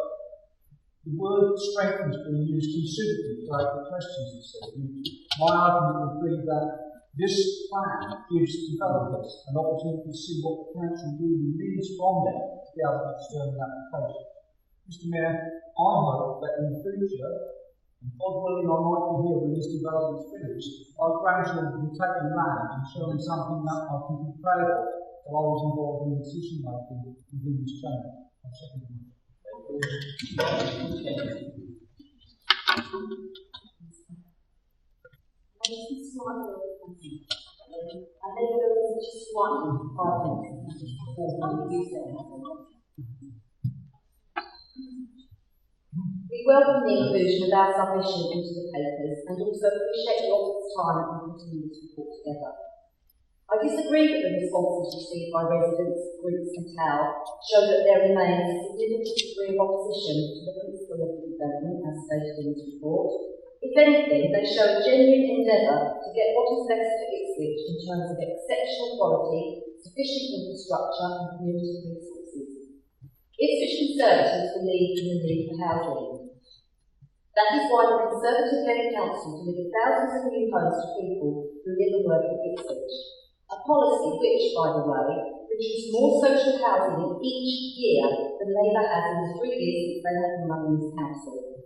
the word strength has been used considerably throughout the questions this evening. My argument would be that this plan gives developers an opportunity to see what the council really needs from them to be able to determine application. Mr. Mayor, I hope that in the future, and God willing I might be here when this development is finished, our grandchildren will be taking land and showing something that I can be proud of, that I was involved in decision making within this chamber. one, I think, for use there. We welcome the inclusion of our submission into the papers and also appreciate the author's time in putting this report together. I disagree that the responses received by residents, groups and TAL show that there remains a significant degree of opposition to the principle of development as stated in this report. If anything, they show a genuine endeavour to get what is best for Ipswich in terms of exceptional quality, sufficient infrastructure and community resources. Ipswich Conservatives believe in the need for housing. That is why the Conservative-led Council delivered thousands of new homes to people who live and work in Ipswich. A policy which, by the way, produced more social housing in each year than Labour has in the 3 years since they have been running this council.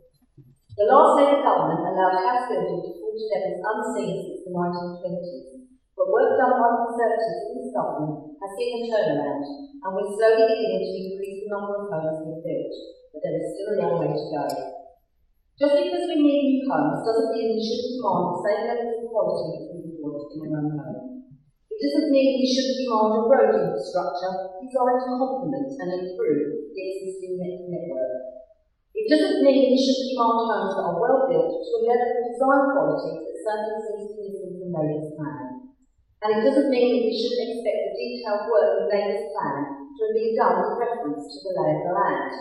The last Labour government allowed house building to fall to levels unseen since the 1920s, but work done by Conservatives in this government has seen a turnaround, and we're slowly beginning to increase the number of homes being built, but there is still a long way to go. Just because we need new homes doesn't mean we shouldn't demand the same levels of quality that we would want in our own home. It doesn't mean we shouldn't demand a road infrastructure designed to complement and improve the existing network. It doesn't mean we should demand homes that are well built to a level of design quality that certainly seems to be missing from Labour's plan. And it doesn't mean that we shouldn't expect the detailed work in Labour's plan to have been done with reference to the lay of the land.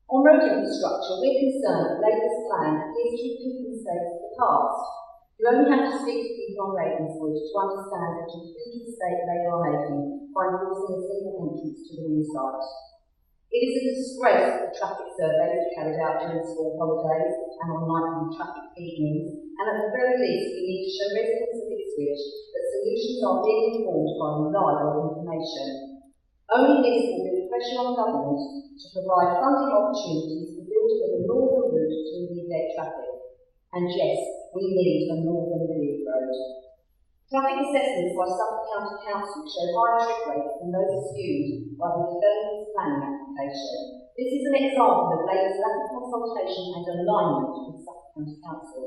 On road infrastructure, we're concerned that Labour's plan appears to repeat the mistakes of the past. You only have to speak to people on Ravenswood to understand what a huge mistake they are making by forcing a single entrance to the new site. It is a disgrace that the traffic surveys are carried out during school holidays and on nightly traffic evenings, and at the very least we need to show residents of Ipswich that solutions are being informed by reliable information. Only this will build pressure on government to provide funding opportunities to build a northern route to alleviate traffic. And yes, we need a northern relief road. Traffic assessments by Suffolk County Council show higher trip rates than those assumed by the development's planning application. This is an example of Labour's lack of consultation and alignment with Suffolk County Council.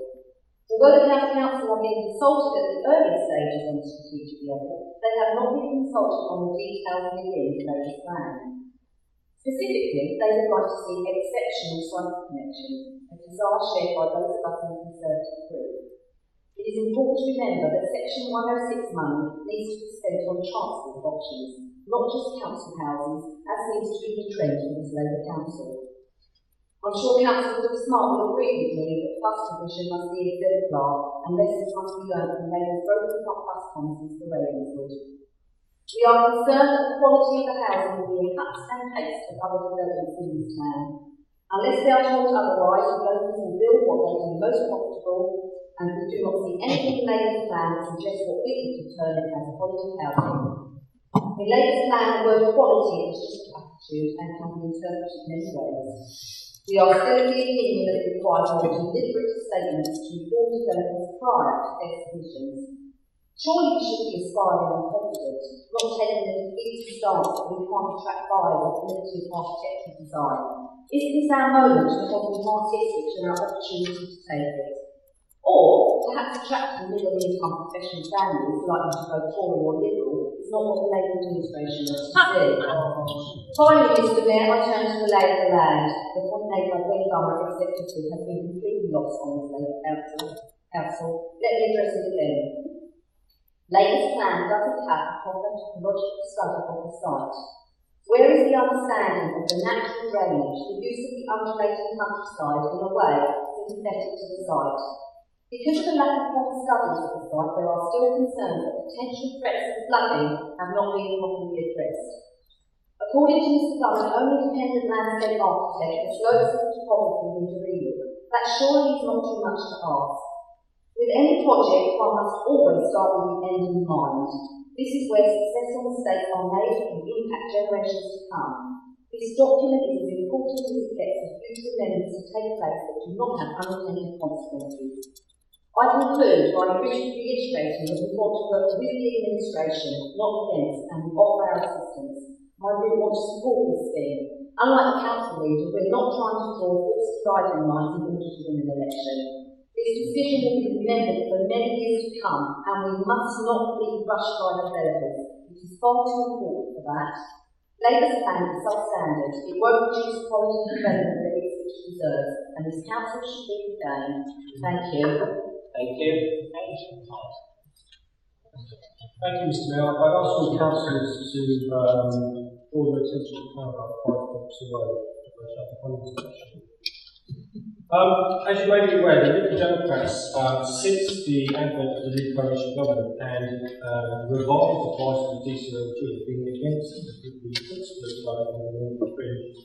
Although the County Council have been consulted at the earlier stages on the strategic level, they have not been consulted on the details within Labour's plan. Specifically, they would like to see exceptional cycle connections, a desire shared by those of us in the Conservative group. It is important to remember that Section 106 money needs to be spent on transport options, not just council houses, as seems to be the trend in this Labour Council. I'm sure councillors of Smart will agree with me that bus provision must be exemplar and lessons must be learned from Labour's broken up bus promises for Ravenswood. We are concerned that the quality of the housing will be a cut and paste of other developments in this town. Unless they are told otherwise, developers will build what they deem most profitable, and we do not see anything in Labour's plan that suggests what we can determine as quality housing. In Labour's plan, the word quality is just an attitude and can be interpreted in many ways. We are still of the opinion that it requires more deliberate statements to inform developers prior to their submissions. Surely we should be aspiring and confident, not taking a defeated stance that we can't attract buyers of limited architectural design. Isn't this our moment to help enhance Ipswich and our opportunity to take it? Or perhaps attracting middle-income professional families likely to go Tory or Liberal is not what the Labour administration wants to see. Finally, Mr Mayor, I turn to the lay of the land. The point made by Ben Borough Executive has been completely lost on this Labour Council. Let me address it again. Labour's plan doesn't have a proper topological study of the site. Where is the understanding of the natural range, the use of the undulating countryside in a way sympathetic to the site? Because of the lack of proper studies of the site, there are still concerns that potential threats of flooding have not been properly addressed. According to Mr Dunn, only independent landscape architect, the slopes of the topography need to relook. That surely is not too much to ask. With any project, one must always start with the end in mind. This is where successful mistakes are made and impact generations to come. This document is as important as it gets for future amendments to take place that do not have unintended consequences. I conclude by reiterating that we want to work with the administration, not against, and we offer our assistance. My group wants to support this scheme. Unlike the council leader, we're not trying to draw false dividing lines in order to win an election. This decision will be remembered for many years to come, and we must not be rushed by developers. It is far too important for that. Labour's plan is substandard. It won't produce the quality development that Ipswich deserves, and this council should be regained. Thank you. Thank you. Thank you, Mr. Mayor. I'd ask all councillors to draw their attention to paragraph 5.20. As you may be aware, the Liberal Democrats, since the advent of the new coalition government and revised advice from the DCLG, have been against the principle of development in the Northern Fringe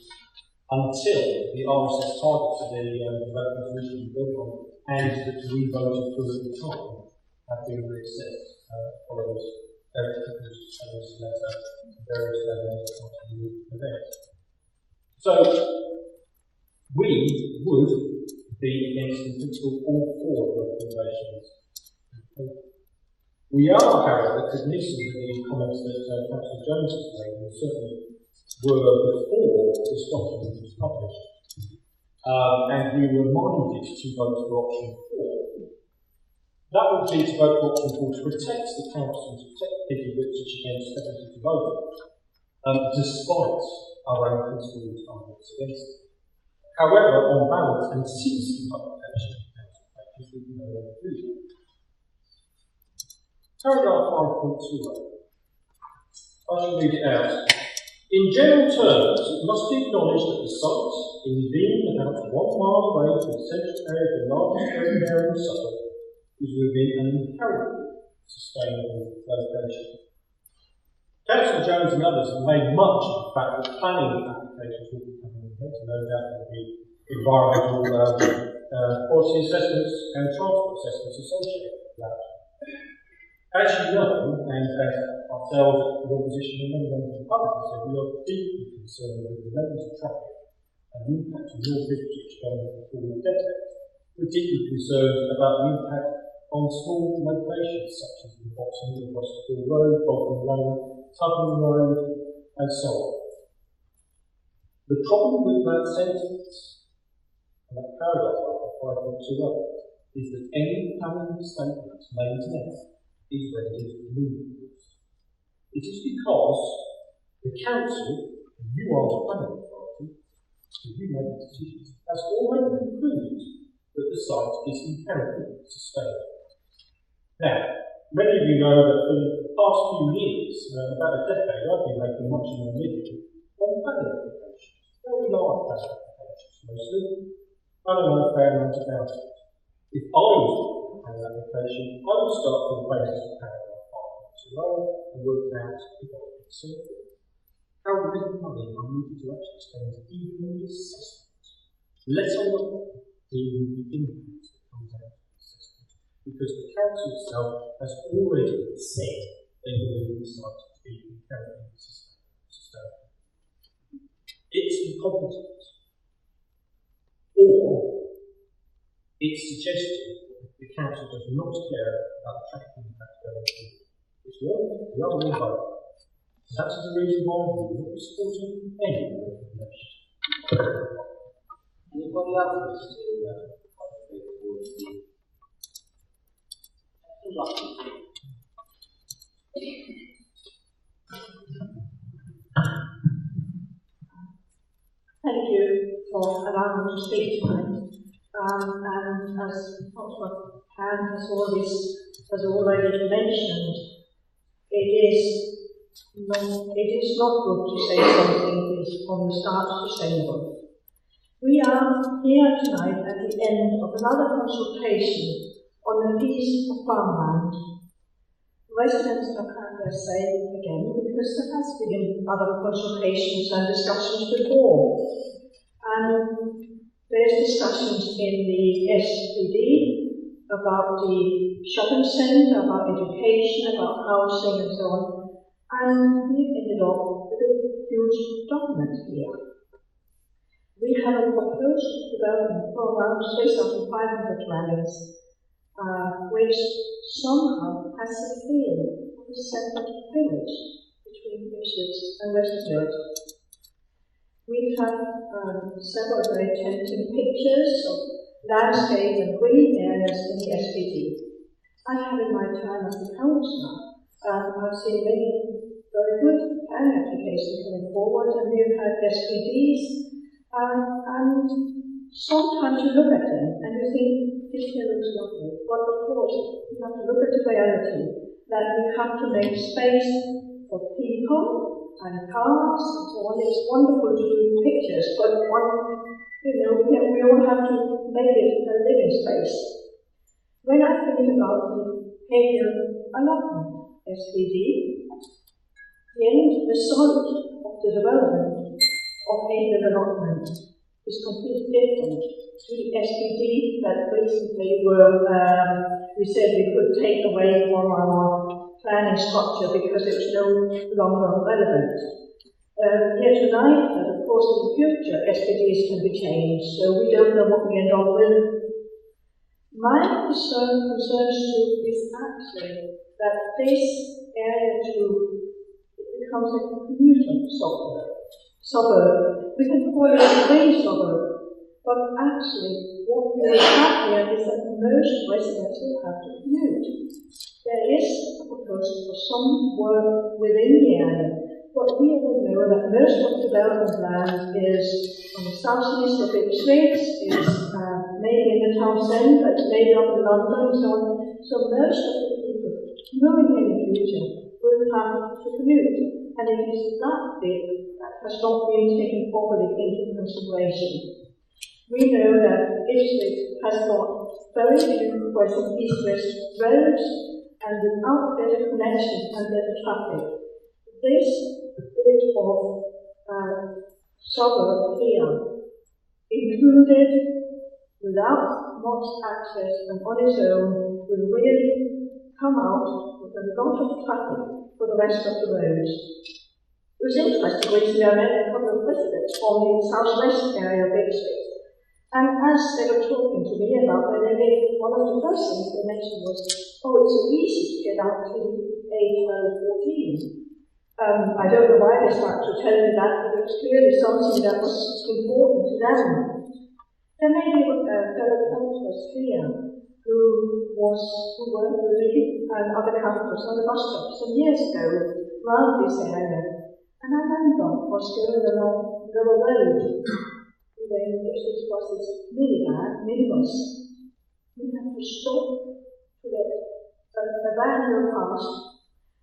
until the RSS targets of the development originally built on and that we voted for at the time have been reassessed. Follows Eric Pickles' letter to various levels of the event. So, we would be against the principle all four recommendations. We are, however, cognizant of the comments that Councillor Jones has made, and certainly were before this document was published. And we were minded to vote for option 4. That would be to vote for option 4 to protect the council, to protect people of Ipswich against speculative development, despite our own principles arguments against it. However, on balance, and since the publication of the council practice, we can no longer do that. Paragraph 5.20. I shall read it out. In general terms, it must be acknowledged that the site, in being about 1 mile away from the central area of the largest urban area in Suffolk, is within an inherently sustainable location. Councillor Jones and others have made much of the fact that planning applications will be coming ahead, so no doubt there will be environmental quality assessments and transport assessments associated with that. As you know, and as ourselves at the opposition and many members of the public have said, we are deeply concerned with the levels of traffic and the impact of North Ipswich going forward decades. We're deeply concerned about the impact on small locations such as the Boxing, Rossfield Road, Bolton Lane, Tubman Road, and so on. The problem with that sentence, and that paragraph of 5.20, is that any planning statement made next is rendered meaningless. It is because the council, and you are the planning authority, so you make the decisions, has already concluded that the site is inherently sustainable. Now, many of you know that for the past few years, about a decade, I've been making much of my living on planning applications, very large planning applications mostly, and I know a fair amount about it. If I was doing a planning application, I would start from the basis of paragraph 5.20 and work out if I could solve it. How little money I needed to actually spend even on the assessment, let alone dealing with the impact that comes out of the assessment, because the council itself has already said they believe the site to be inherently sustainable. It's incompetent, or it's suggesting that the council does not care about the traffic impact going forward. It's wrong, the other way both. That's the reason why we will not support any recommendation. Anybody else to towards the Thank you for allowing me to speak tonight. And as Councillor Pan has already mentioned, it is not good to say something is from the start sustainable. We are here tonight at the end of another consultation on a piece of farmland. Residents have had their say again because there has been other consultations and discussions before. And there's discussions in the SPD about the shopping centre, about education, about housing and so on. And we've ended up with a huge document here. We have a proposed development for around 6,500 dwellings, which somehow has a feel of a separate village between Ipswich and Westfield. We have several very tempting pictures of landscape and green areas in the SPD. I have in my time as a councillor, I've seen many very good planning applications coming forward, and we've had SPDs, and sometimes you look at them and you think, this here looks lovely, but of course you have to look at the reality that we have to make space for people and cars and so on. It's wonderful to do pictures, but we all have to make it a living space. When I think about the Hague allotment SPD, the site of the development of Hague allotment is completely different to the SPD that recently we said we could take away from our planning structure because it was no longer relevant. Here tonight, that of course in the future SPDs can be changed, so we don't know what we end up with. My concerns too is actually that this area too becomes a commuter suburb. We can call it a green suburb, but actually what we have here is that most residents will have to commute. There is a proposal for some work within the area, but we all know that most of the development land is on the southeast of Ipswich, is maybe in the town centre, it's maybe up in London and so on. So most of the people moving in the future will have to commute, and it is that bit that has not been taken properly into consideration. We know that Ipswich has got very few west and east-west roads, and without better connection and better traffic, this bit of suburb here, included without much access and on its own, will really come out with a lot of traffic for the rest of the roads. It was interesting recently I met a couple of residents from the southwest area of Ipswich, and as they were talking to me about where they live, one of the first things they mentioned was, oh, it's so easy to get out to A1214. I don't know why they started to tell me that, but it was clearly something that was important to them. There may be a fellow councillors here who worked with me and other councillors on the bus stop some years ago around this area. And I remember was going along the road when this was this minibus. We had to stop to let a van go past,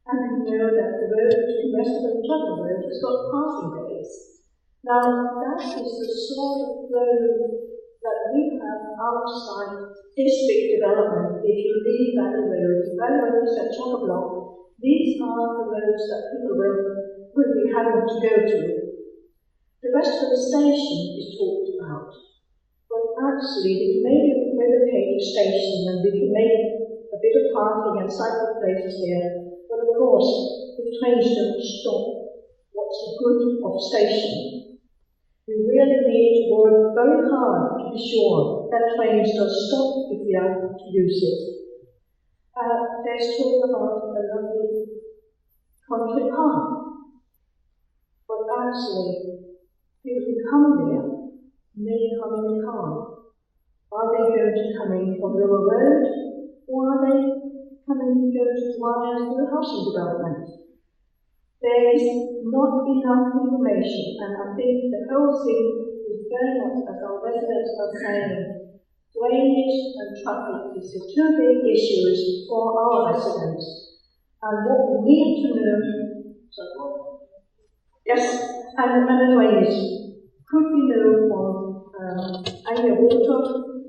and we know that the road between Western and Tuttle Road has got passing bays. Now, that is the sort of road that we have outside this big development. If you leave Valley Road is at chock-a-block. These are the roads that people will be having to go to. The rest of the station is talked about, but actually we can maybe relocate the station and we can make a bit of parking and cycle places there. But of course, if trains don't stop, what's the good of station? We really need to work very hard to be sure that trains don't stop if we are to use it. There's talk about a lovely country park, but actually, people who come there may come in a car. Are they going to come in from Lower Road, or are they coming to go to the housing development? There is not enough information, and I think the whole thing is very much, as our residents are saying, drainage and traffic is the two big issues for our residents. And what we need to know, and the drainage. Could we know from Anya Water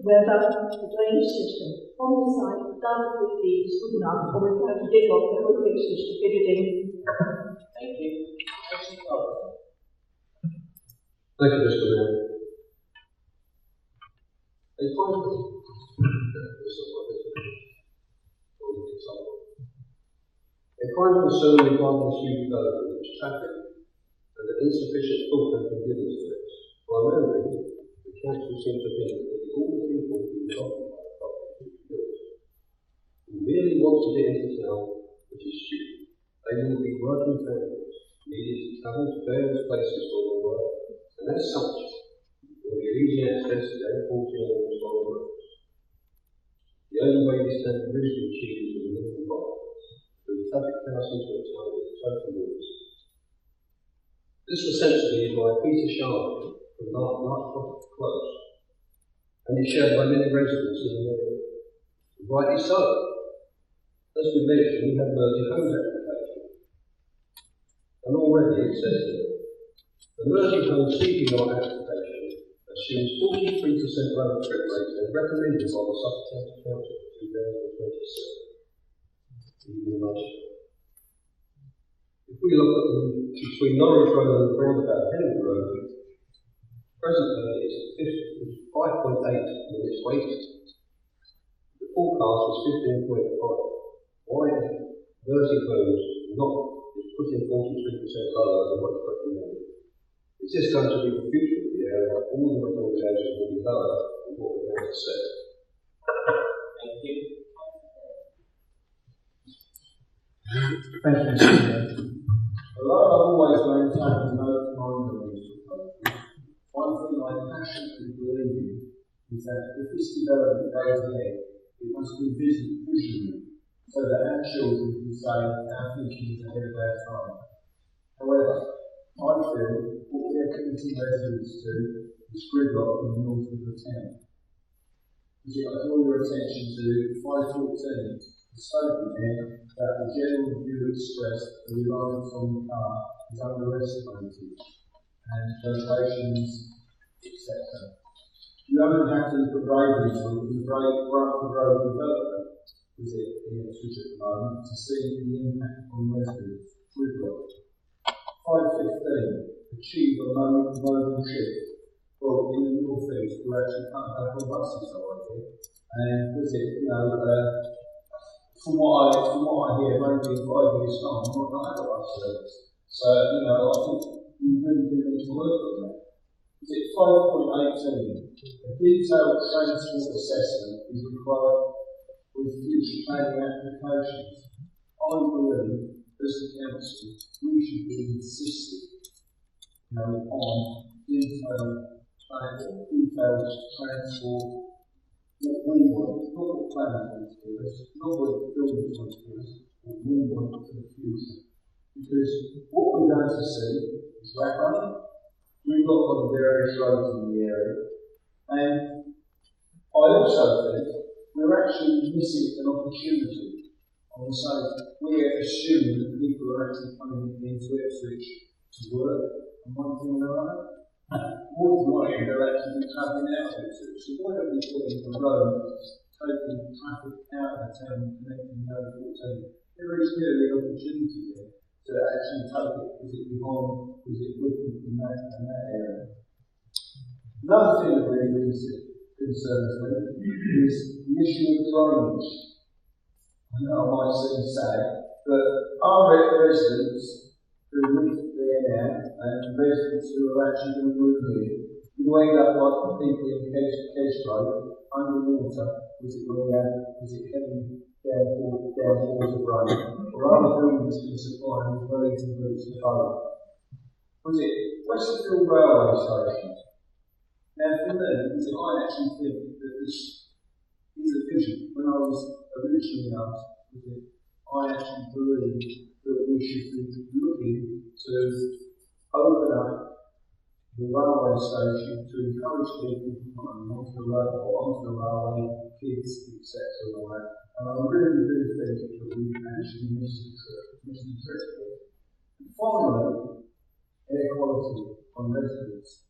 whether the drainage system from the site down to 50 is good enough, or we have to dig up the whole fixtures to fit it in? Thank you. Thank you, Mr. Mayor. A prime concern regarding this new development is traffic, and that insufficient thought has been given to it. Primarily, the council seems to think that all the people who will occupy the property should be built, who merely want to get into town, which is stupid. They will be working families, needing to travel to various places for their work, and as such, there will be easy access to A14 and Borough Road. stand originally achieved with the local bodies, through traffic house into a town with total rules. This was essentially by Peter Sharp from Larch Close, and is shared by many residents in the area. Rightly so. As we mentioned, we have Mersey Homes application, and already it says here, the Mersey Homes CPR application assumes 43% lower trip rates than recommended by the Suffolk County Council for 2027. If we look at between Norwich Road and the roundabout Henry Road, presently it's 5.8 minutes waiting. The forecast is 15.5. Why Mersey Homes not is putting 43% lower than what's recommended? Is this going to be the future of the area? All the recommendations will be lower than what we're going to say. Thank you. Thank you, Mr. Chair. Although I've always maintained no mind on these proposals, one thing I passionately believe in is that if this development goes ahead, it must be visionary, so that our children can say our thinking is ahead of our time. However, I feel what we are committing residents to is gridlock in the north of the town. I draw your attention to 514, the statement there that the general view expressed the reliance on the car is underestimated, and locations, etc. You only have to look at Ravenswood and the Bradford Road development, is it in Ipswich at the moment, to see the impact on residents. Gridlock. 515, achieve a modal shift. Well, in the north east, we're actually cutting back on buses over here, and was it, from what I hear, maybe in 5 years' time, we might not have a bus service. So, I think we really do need to work on that. Is it 5.18? A detailed transport assessment is required with future planning applications. I believe, as the council, we should be insisting, on detailed transport. What we want, not what planners want to do us, not what builders want to do us, what we want for the future. Because what we're going to see is rapid. We've got on the various roads in the area, and I also think we're actually missing an opportunity. I would say we assume that people are actually coming into Ipswich to work, and one thing or another. More than likely, they're actually travelling out of Ipswich. So why don't we put in a road taking traffic out of the town and connecting the A14? There is really an opportunity there to actually take it, is it behind, is it with in that area. Another thing that really concerns me is the issue of drainage. I know I might seem sad, but our residents who live there now and residents who are actually going to move here, you end up like the people in Kesgrove, underwater, was it heading downpours of rain, or other buildings can supply with Wellington routes to boat. Was it Westerfield Railway Station? Now for me, I actually think that this is a vision. When I was originally asked, I actually believe that we should be looking to open up the railway station to encourage people to come onto the road or onto the railway, kids, etc. and all that. And I really do think that we actually missed the trick here. And finally, air quality on residents.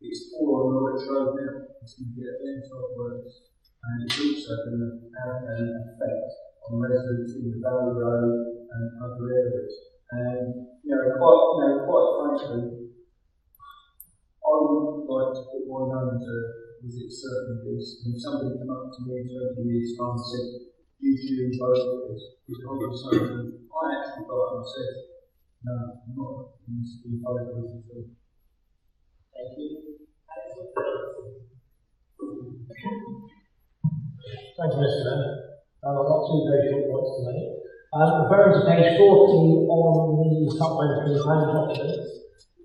It's poor on Norwich Road now. It's going to get inside worse. And it's also going to have an effect on residents in the Valley Road and other areas. And quite frankly, I would like to put my name to visit certain this. And if somebody came up to me in 20 years' time and said, "Did you vote for this?" Because I would say, I actually got up and said, "No, I'm not in favour of this at all." Thank you. Thank you, Mr. Mayor. I've got two very short points to make. Referring to page 40 on the supplementary plan documents,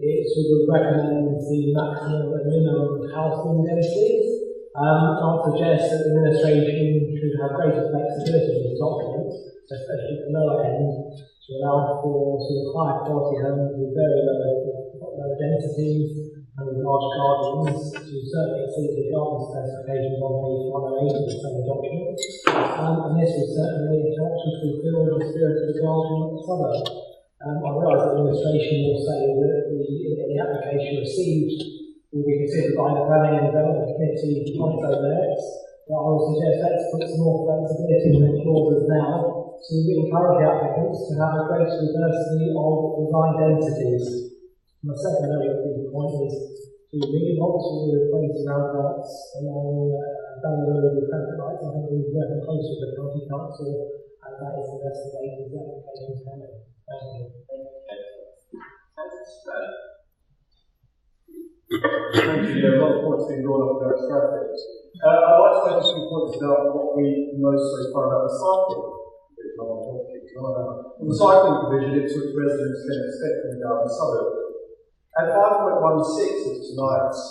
it sort of recommends the maximum and minimum housing densities. I would suggest that the administration should have greater flexibility in its documents, especially at the lower end, to allow for sort of higher quality homes with very low densities and with large gardens to certainly exceed the garden specifications on page 108 of the same document. And this would certainly help to fulfil the spirit of the garden suburb. I realise the administration will say that the application received will be considered by the Planning and Development Committee once over the next, but I would suggest let's put some more flexibility in the clauses now to encourage applicants to have a greater diversity of design densities. My second very key point is to really want to replace roundabouts along Valley Road with traffic lights. I think we've worked close with the County Council as that is investigating the applications coming. Thank you. Thank you. There are a lot of points being brought up about traffic. I'd like to make a few points about what we know so far about recycling. On the cycling provision, Ipswich residents can expect in the Garden Suburb. At 5.16 of tonight's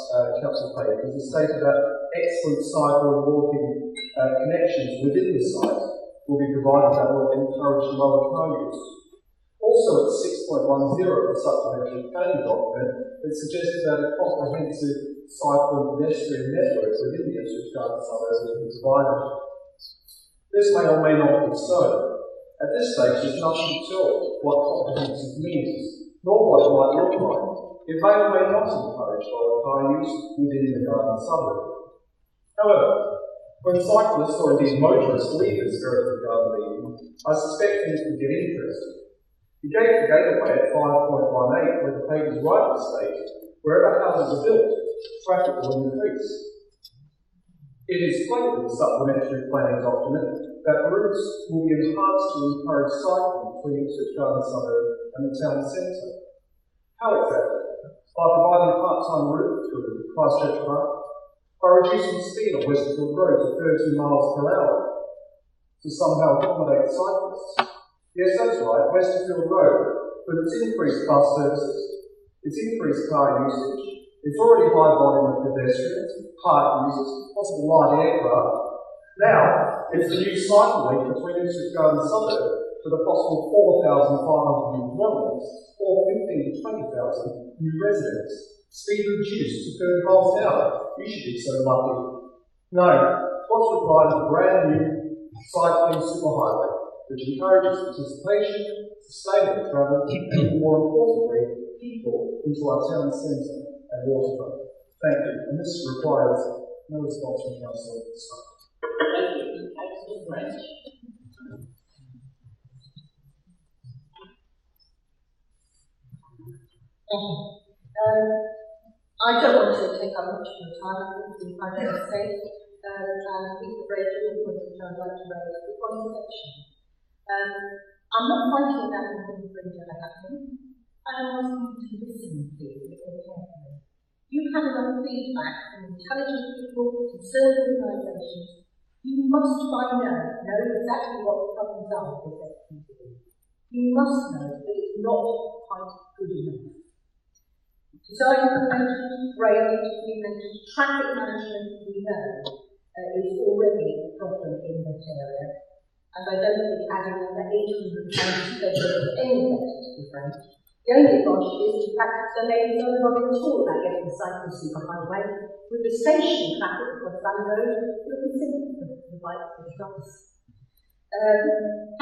council papers, it stated that excellent cycle and walking connections within the site will be provided that will encourage lower car use. Also at 6.10 of the supplementary planning document, it suggested that a comprehensive cycle and pedestrian network within the Ipswich Garden Suburb will be provided. This may or may not be so. At this stage, there's nothing to tell what comprehensive means, nor what it might look like. It may or may not encourage lower car use within the garden suburb. However, when cyclists or indeed motorists leave the spirit of the garden Eden, I suspect things could get interesting. The gateway at 5.18, where the papers rightly state, wherever houses are built, traffic will increase. It is plain in the supplementary planning document that routes will be enhanced to encourage cycling between Ipswich Garden Suburb and the town centre. How exactly? By providing a part-time route through Christchurch Park, by reducing the speed on Westfield Road to 30 miles per hour to somehow accommodate cyclists. Yes, that's right, Westfield Road, with its increased bus services, its increased car usage, its already high volume of pedestrians, park users, possible light aircraft. Now, it's the new cycle link between Ipswich Garden Suburb with a possible 4,500 new dwellings or 15 to 20,000 new residents. Speed reduced to 30 miles an hour. You should be so lucky. No, what's required is a brand new cycling superhighway which encourages participation, sustainable travel, and more importantly, people into our town centre and waterfront. Thank you. And this requires no response from council. Thank you. Councillor French. I don't want to take up much of your time. I think I don't say, and these are very good points which I'd like to raise. The one section. I'm not fighting about anything fringe ever happening. I am asking you to listen, please, very carefully. You've had enough feedback from intelligent people, concerned organisations. You must by now know exactly what the problems are with this activity. You must know that it's not quite good enough. Design prevention, drainage, traffic management, we know, is already a problem in that area. And I don't think adding another £800 to is any better, to be frank. The only advantage is, in fact, the ladies are not at all about getting the cycle superhighway. With the station traffic across Valley Road, it will be simple for the bikes and trucks.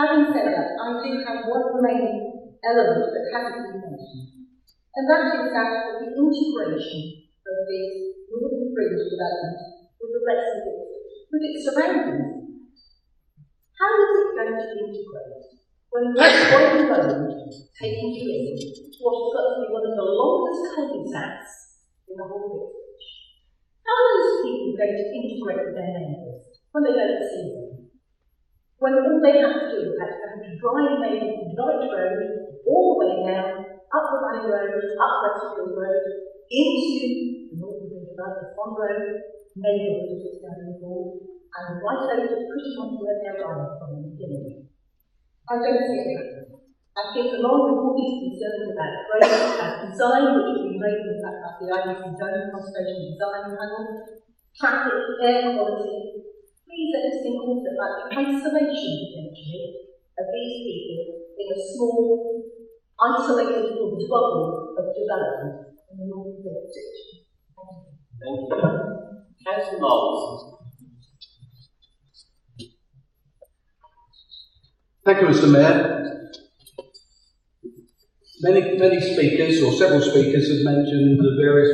Having said that, I do have one remaining element that hasn't been mentioned. And that is that of the integration of this northern fringe development with the rest of it, with its surroundings. How is it going to integrate when you're on the road taking you in what has got to be one of the longest cul-de-sacs in the whole of Ipswich? How are those people going to integrate with their neighbours when they don't see them? When all they have to do is have to drive maybe from Norwich Road all the way down, up the Valley Road, up Westfield Road, into the Northern Development Fund Road, neighbourhood as it's going called, and right over to pretty much where they're running from the beginning. I don't see it happening. I think along with all these concerns about growth and design, which have been raised in fact at the IBC Zone Conservation Design Panel, traffic, air quality. Please let us think also about the isolation potentially of these people in a small, isolated bubble of development in the north of Ipswich. Thank you. Councillor Miles. Thank you, Mr. Mayor. Many speakers, or several speakers, have mentioned the various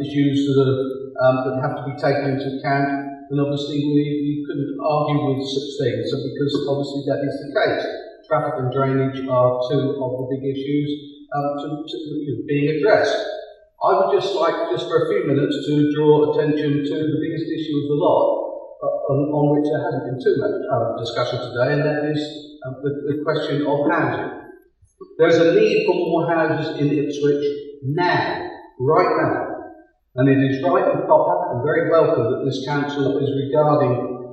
issues that have to be taken into account, and obviously we couldn't argue with such things, because obviously that is the case. Traffic and drainage are two of the big issues being addressed. I would just like, just for a few minutes, to draw attention to the biggest issue of the lot, on which there hasn't been too much discussion today, and that is the question of housing. There's a need for more houses in Ipswich now, right now, and it is right and proper and very welcome that this council is regarding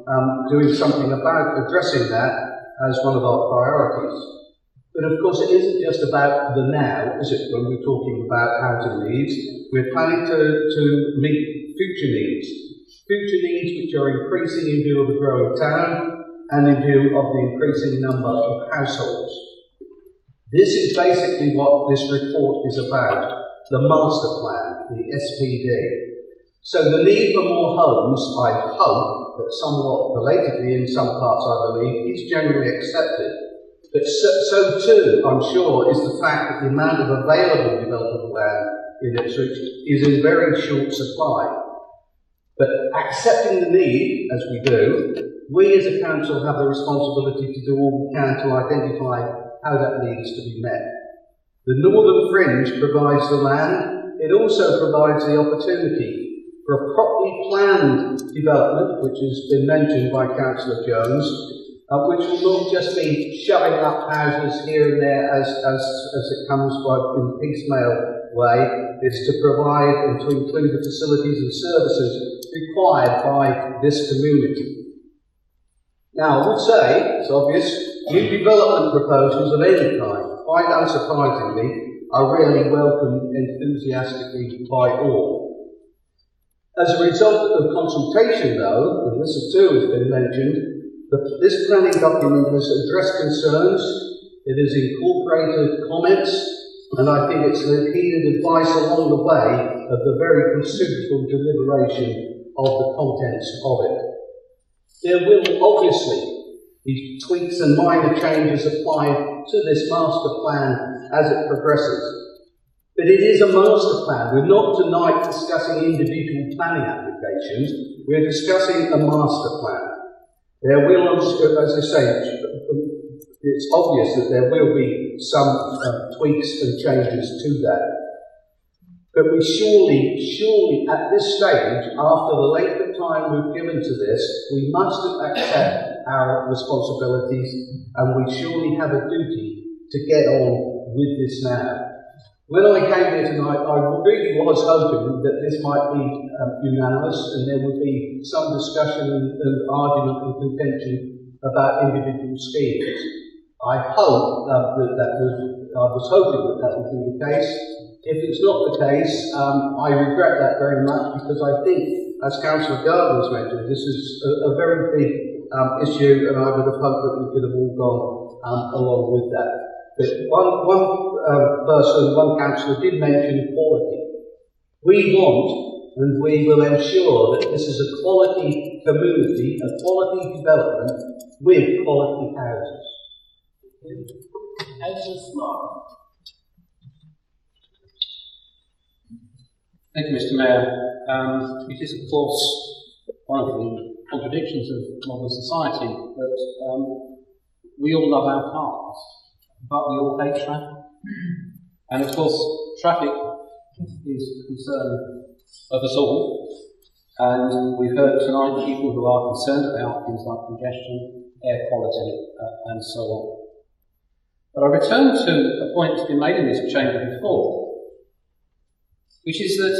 doing something about addressing that as one of our priorities. But of course it isn't just about the now, is it, when we're talking about housing needs? We're planning to meet future needs which are increasing in view of the growing town and in view of the increasing number of households. This is basically what this report is about, the master plan, the SPD. So the need for more homes, I hope, but somewhat belatedly in some parts I believe, is generally accepted. But so too, I'm sure, is the fact that the amount of available developable land in Ipswich is in very short supply. But accepting the need, as we do, we as a council have the responsibility to do all we can to identify how that needs to be met. The northern fringe provides the land. It also provides the opportunity for a properly planned development, which has been mentioned by Councillor Jones, which will not just be shoving up houses here and there as it comes in piecemeal way. It's to provide and to include the facilities and services required by this community. Now, I would say, it's obvious, new development proposals of any kind, quite unsurprisingly, are rarely welcomed enthusiastically by all. As a result of consultation, though, and this too has been mentioned, this planning document has addressed concerns, it has incorporated comments, and I think it's heeded advice along the way of the very considerable deliberation of the contents of it. There will obviously be tweaks and minor changes applied to this master plan as it progresses. But it is a master plan. We're not tonight discussing individual planning applications, we're discussing a master plan. There will, as I say, it's obvious that there will be some tweaks and changes to that. But we surely at this stage, after the length of time we've given to this, we must accept our responsibilities, and we surely have a duty to get on with this now. When I came here tonight, I really was hoping that this might be unanimous and there would be some discussion and argument and contention about individual schemes. I hope I was hoping that would be the case. If it's not the case, I regret that very much, because I think, as Councillor Garden has mentioned, this is a very big issue, and I would have hoped that we could have all gone along with that. But one councillor did mention quality. We want, and we will ensure that this is a quality community, a quality development with quality houses. Councillor Smart. Thank you, Mr. Mayor. It is, of course, one of the contradictions of modern society that we all love our cars, but we all hate traffic. And of course, traffic is a concern of us all. And we've heard tonight people who are concerned about things like congestion, air quality, and so on. But I return to a point that's been made in this chamber before, which is that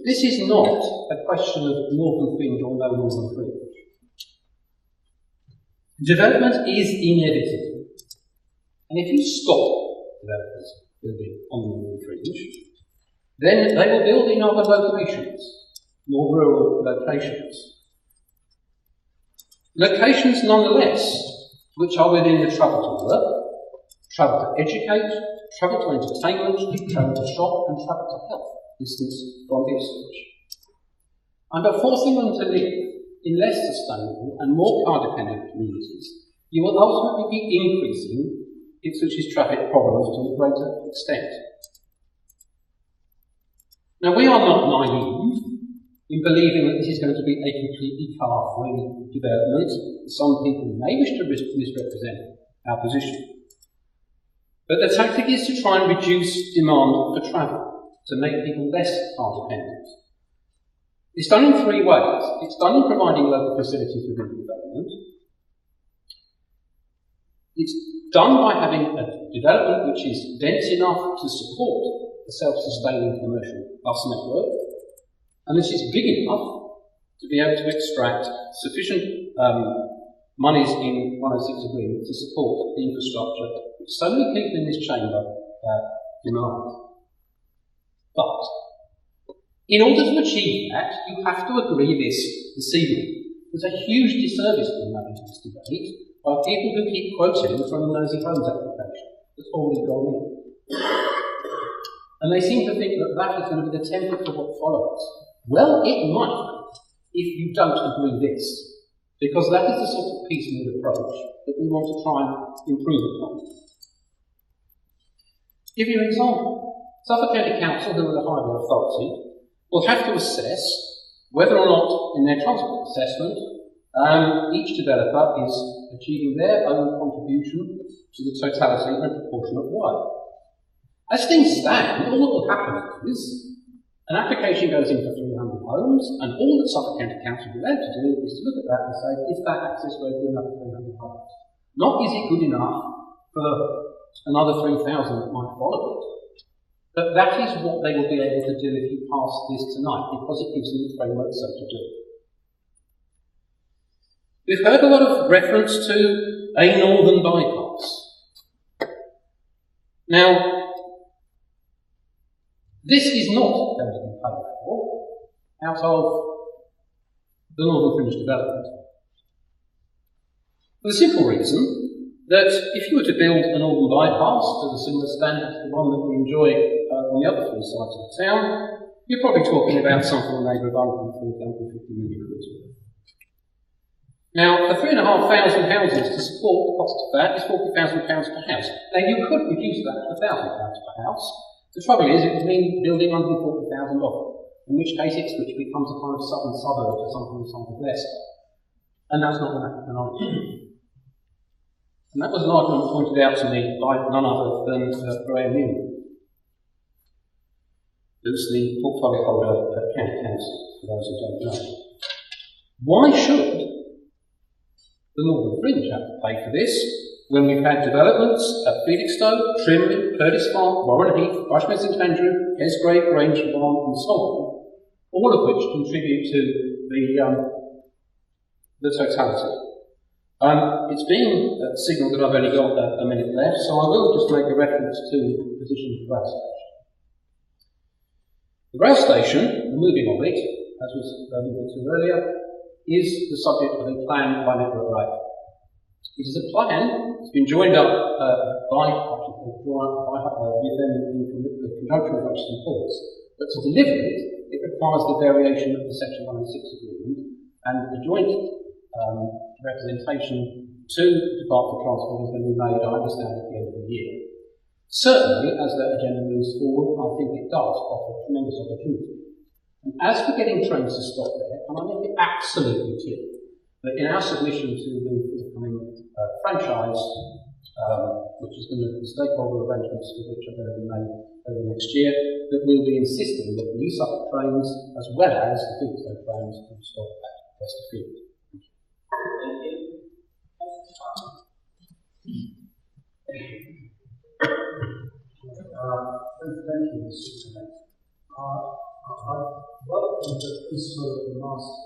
this is not a question of northern fringe or no northern fringe. Development is inevitable. And if you stop developers building on the northern fringe, then they will build in other locations. more rural locations. Locations, nonetheless, which are within the travel to work, travel to educate, travel to entertainment, travel to shop, and travel to health distance from Ipswich. And by forcing them to live in less sustainable and more car-dependent communities, you will ultimately be increasing Ipswich's traffic problems to a greater extent. Now, we are not naive in believing that this is going to be a completely car-free development. Some people may wish to misrepresent our position. But the tactic is to try and reduce demand for travel, to make people less car-dependent. It's done in three ways. It's done in providing local facilities within the development. It's done by having a development which is dense enough to support a self-sustaining commercial bus network, and this is big enough to be able to extract sufficient monies in 106 agreement to support the infrastructure which so many people in this chamber demand. But in order to achieve that, you have to agree this evening. There's a huge disservice being made in this debate by people who keep quoting from the Mersey Homes application that's already gone in. And they seem to think that that is going to be the template for what follows. Well, it might if you don't agree this, because that is the sort of piecemeal approach that we want to try and improve upon. Give you an example. Suffolk County Council, who are the highway authority, will have to assess whether or not, in their transport assessment, each developer is achieving their own contribution to the totality in a proportionate way. As things stand, all that will happen is an application goes in for 300 homes, and all that Suffolk County Council will be able to do is to look at that and say, is that access road good enough for 300 homes? Not is it good enough for another 3,000 that might follow it. But that is what they will be able to do if you pass this tonight, because it gives them the framework so to do. We've heard a lot of reference to a northern bypass. Now, this is not going to be paid for out of the Northern Fringe development. For the simple reason that if you were to build a northern bypass to the similar standard to the one that we enjoy on the other three sides of the town, you're probably talking about something in the neighbourhood of 140 million quid. Now, for 3,500 houses to support the cost of that is £40,000 per house. Now, you could reduce that to £1,000 per house. The trouble is, it would mean building 140,000 of it, in which case Ipswich becomes a kind of southern suburb or something the size of Leicester. And that's not going to happen either. And that was an argument pointed out to me by none other than Graham Newman, who's the portfolio holder at County Council, for those who don't know. Why should the Northern Fringe have to pay for this when we've had developments at Felixstowe, Trimley, Purdy's Farm, Warren Heath, Rushmere St Andrew, Esgrave, Grange Farm, and so on, all of which contribute to the totality. It's been signalled that I've only got a minute left, so I will just make a reference to the position of the rail station. The rail station, the moving of it, as was alluded to earlier, is the subject of a plan by Network Rail. It is a plan that's been joined up with them in conjunction with Hutchison Ports, but to deliver it, it requires the variation of the Section 106 agreement and the joint representation to the Department of Transport is going to be made, I understand, at the end of the year. Certainly, as that agenda moves forward, I think it does offer tremendous opportunity. And as for getting trains to stop there, can I make it absolutely clear that in our submission to the forthcoming franchise, which is going to the stakeholder arrangements for which are going to be made over next year, that we'll be insisting that the East Suffolk trains, as well as the Felixstowe trains, will stop at Westerfield. Thank you. Thank you, Mr. Chairman. I welcome the principle of the master,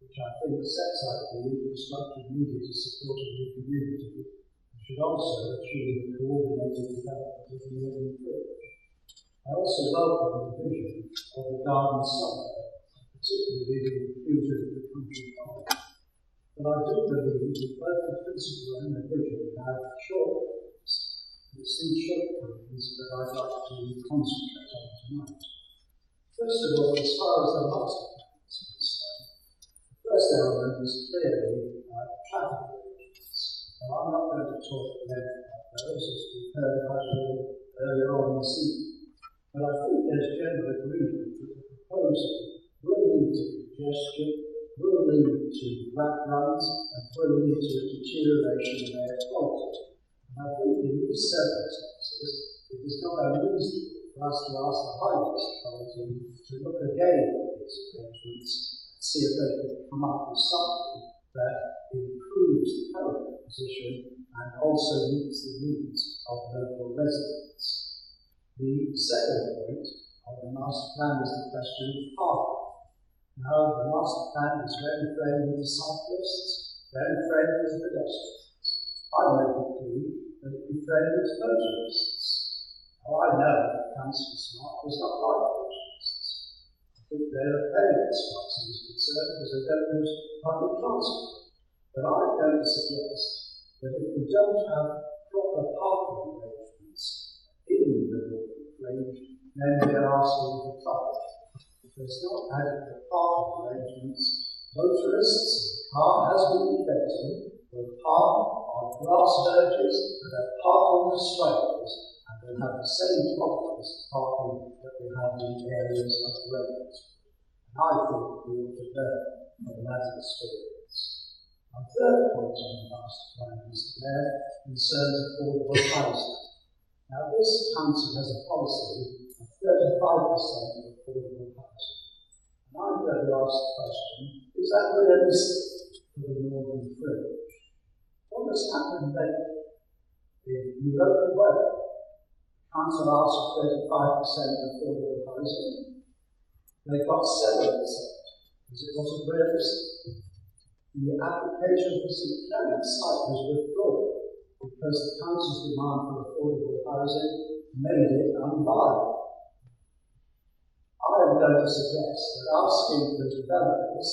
which I think sets out the infrastructure needed to support a new community, and should also achieve a coordinated development of the Northern Fringe. I also welcome the vision of the Garden Suburb, particularly the future of the country park. But I do believe that both the principle and the vision have shortcomings. It's these shortcomings that I'd like to concentrate on tonight. First of all, as far as the master plan is concerned, the first element is clearly traffic arrangements. Now, I'm not going to talk at length about those, as we've heard about earlier on this evening. But I think there's general agreement that the proposal will lead to congestion, will lead to rat runs, and will lead to a deterioration of air quality. And I think in these circumstances, it is not unreasonable for us to ask the Highways Authority to look again at these arrangements and see if they can come up with something that improves the current position and also meets the needs of local residents. The second point of the master plan is the question of parking. Now, the master plan is very friendly to cyclists, very friendly to pedestrians. I make it plea that it be friendly to motorists. Now, I know that Councillor Smart does not like motorists. I think they're a pain as far as he's concerned because they don't use public transport. But I'm going to suggest that if we don't have proper parking arrangements in the Northern Fringe, then we're asking for trouble. If there's not adequate parking arrangements, motorists, the car has been invented, will park on grass verges and they'll park on the trails, and they'll have the same problems parking that we have in areas of the roads. And I think we ought to learn from that experience. My third point on the master plan, Mr. Mayor, concerns affordable housing. Now, this council has a policy of 35% of affordable housing. And I'm going to ask the question, is that realistic for the Northern Fringe? What has happened lately? In Europa Way, the council asked for 35% affordable housing. They got 7%, because it wasn't realistic. The application for St Clement's site was withdrawn because the council's demand for affordable housing made it unviable. I am going to suggest that asking the developers,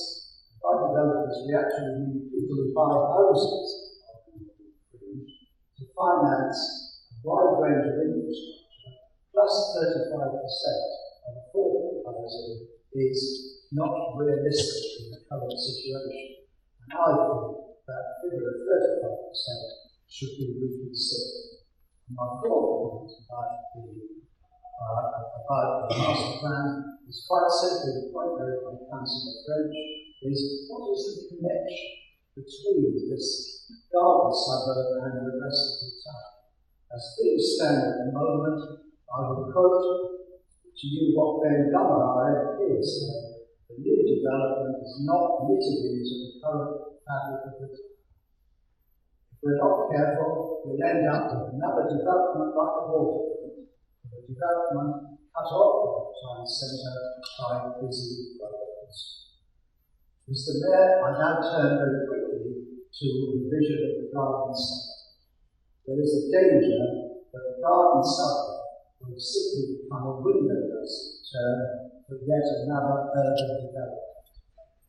by developers we actually mean people who buy houses to finance a wide range of infrastructure, plus 35% of affordable housing is not realistic in the current situation. And I think that figure of 35% should be reconsidered. My fourth point about the master plan is quite simply the point made by Councillor French is what is the connection between this garden suburb and the rest of the town? As things stand at the moment, I would quote to you what Ben Gummer, our MP, said: the new development is not knitted into the current fabric of the town. If we're not careful, we'll end up with another development like the waterfront, a development cut off from the town centre by busy roads. Mr. Mayor, I now turn very quickly to the vision of the garden suburb. There is a danger that the garden suburb will simply become a window dressing term for yet another urban development.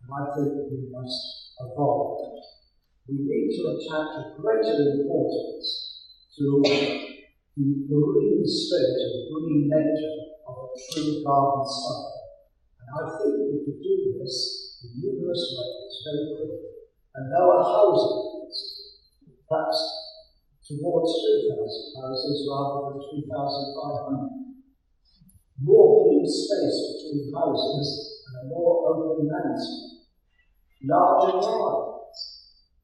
And I think we must avoid that. We need to attach a greater importance to the green spirit and green nature of a true garden suburb. And I think we could do this in numerous ways very quickly and lower housing density, perhaps towards 3,000 houses rather than 3,500. More green space between houses and a more open landscape. Larger gardens.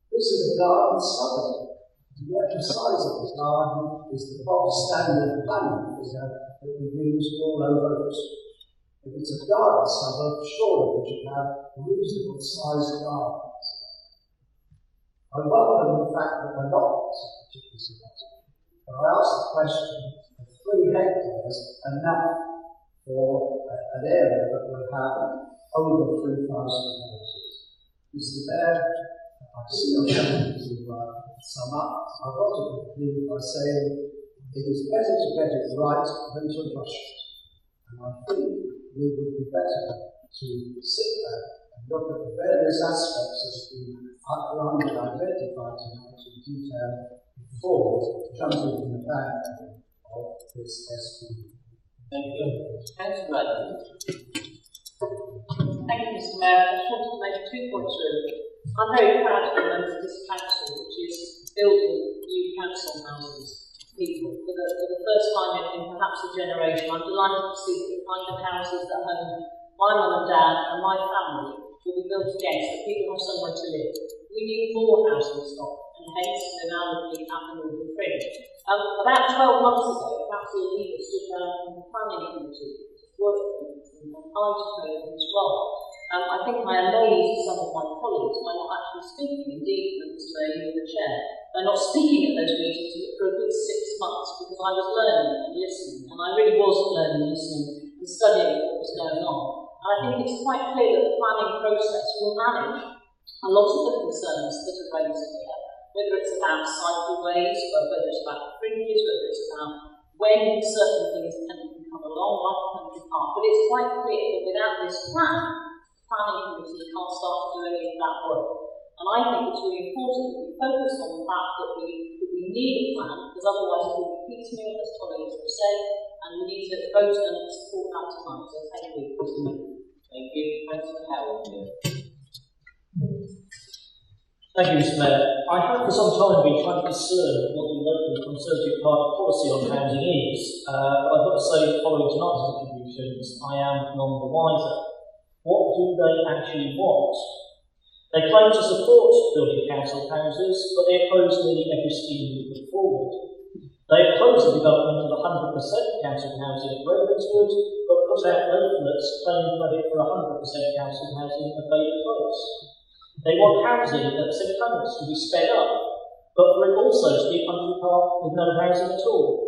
This is a garden suburb. Yet the size of the garden is the bog standard planning figure that we use all over Ipswich. If it's a garden suburb, surely we should have reasonable sized gardens. I welcome the fact that we're not particularly successful, but I ask the question of 3 hectares enough for an area that will have over 3,000 houses. Mr. Mayor, I see you're trying to sum up. I want to conclude by saying it is better to get it right than to rush it. And I think we would be better to sit there and look at the various aspects that have been outlined and identified tonight in detail before jumping in the back of this SPD. Thank you. Councillor Radley. Thank you, Mr. Mayor. I just wanted to make 2 points really. I'm very proud to be a member of this council, which is building new council houses for people. For the first time in perhaps a generation, I'm delighted to see the kind of houses that home my mum and dad and my family will be built again so that people have somewhere to live. We need more housing stock, and hence we're now looking at the Northern Fringe. About 12 months ago, Councillor Leader stood down from the planning committee, working and I took over his role. I think I amazed some of my colleagues by not actually speaking. Indeed, Mr. Mayor, you were the chair. By not speaking at those meetings for a good 6 months because I was learning and listening, and I really was learning, listening, and studying what was going on. And I think it's quite clear that the planning process will manage a lot of the concerns that are raised here, whether it's about cycleways, whether it's about fringes, whether it's about when certain things can come along, like a country park. But it's quite clear that without this plan, the planning committee can't start to do any of that work. And I think it's really important that we focus on the fact that we need a plan, because otherwise it will be piecemeal, as colleagues have said, and we need to vote and support that tonight. So thank you, Mr. Mayor. Thank you. Councillor Howard. Thank you, Mr. Mayor. I have for some time been trying to discern what the local Conservative Party policy on housing is. But I've got to say, following tonight's contributions, I am none the wiser. What do they actually want? They claim to support building council houses, but they oppose nearly every scheme we put forward. They oppose the development of 100% council housing at Ravenswood, but put out leaflets claiming credit for 100% council housing at Bailey Close. They want housing at St Clements to be sped up, but for it also to be a country park with no housing at all.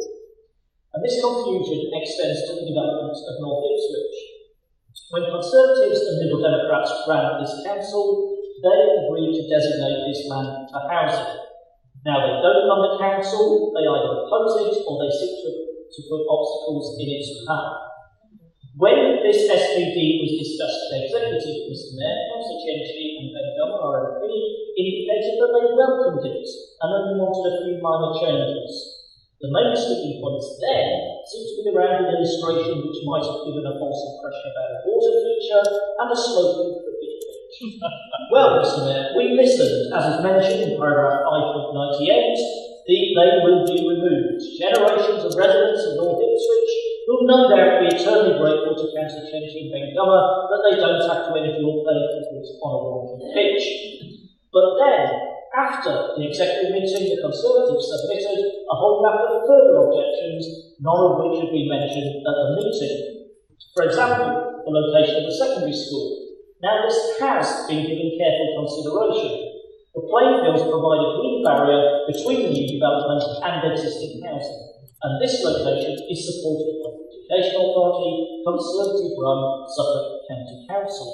And this confusion extends to the development of North Ipswich. When Conservatives and Liberal Democrats ran this council, they agreed to designate this land for housing. Now they don't run the council, they either oppose it or they seek to put obstacles in its path. When this SPD was discussed at executive, Mr. Mayor, Councillor Chenchi and Ben Gummer, our MP, indicated that they welcomed it and only wanted a few minor changes. The main sticking points then seem to be around an illustration which might have given a false impression about a water feature and a sloping cricket pitch. Well, Mr. Mayor, we listened, as is mentioned in paragraph 5.98, they will be removed. Generations of residents of North Ipswich will no doubt be eternally grateful to Councillor Chenchi and Ben Gummer that they don't have to endure playing cricket on a walking pitch. But then, after the executive meeting, the Conservatives submitted a whole raft of further objections, none of which had been mentioned at the meeting. For example, the location of the secondary school. Now, this has been given careful consideration. The playing fields provide a green barrier between the new development and existing housing, and this location is supported by the Education Authority, Conservative-run Suffolk County Council.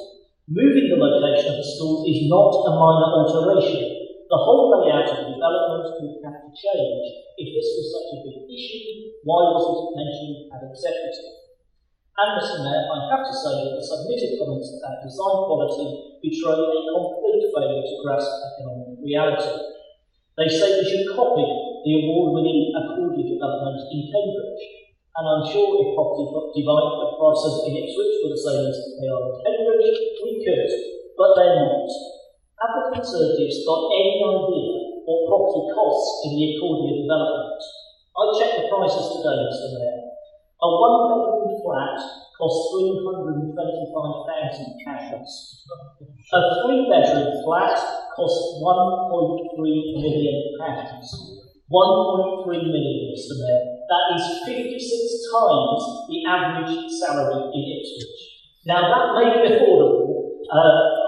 Moving the location of the school is not a minor alteration. The whole layout of the development will have to change. If this was such a big issue, why wasn't it mentioned at executive? And Mr. Mayor, I have to say that the submitted comments about design quality betray a complete failure to grasp economic reality. They say we should copy the award-winning Accordia development in Cambridge, and I'm sure if property prices in Ipswich were the same as they are in Cambridge, we could, but they're not. Have the Conservatives got any idea what property costs in the Accordia development? I checked the prices today, Mr. Mayor. A one-bedroom flat costs £325,000. A three-bedroom flat costs £1.3 million. 1.3 million, Mr. Mayor. That is 56 times the average salary in Ipswich. Now, that may be affordable,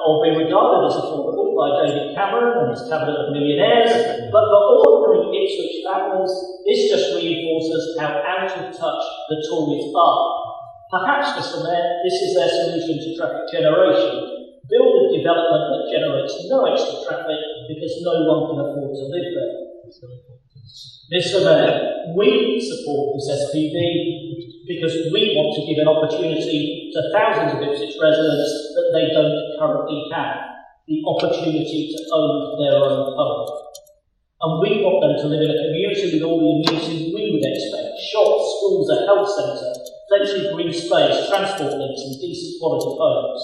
or be regarded as affordable by David Cameron and his cabinet of millionaires, but for ordinary Ipswich families, this just reinforces how out of touch the Tories are. Perhaps, Mr. Mayor, this is their solution to traffic generation. Build a development that generates no extra traffic because no one can afford to live there. Mr. Mayor, we support this SPV because we want to give an opportunity to thousands of Ipswich residents that they don't currently have, the opportunity to own their own home. And we want them to live in a community with all the amenities we would expect: shops, schools, a health centre, plenty of green space, transport links and decent quality homes.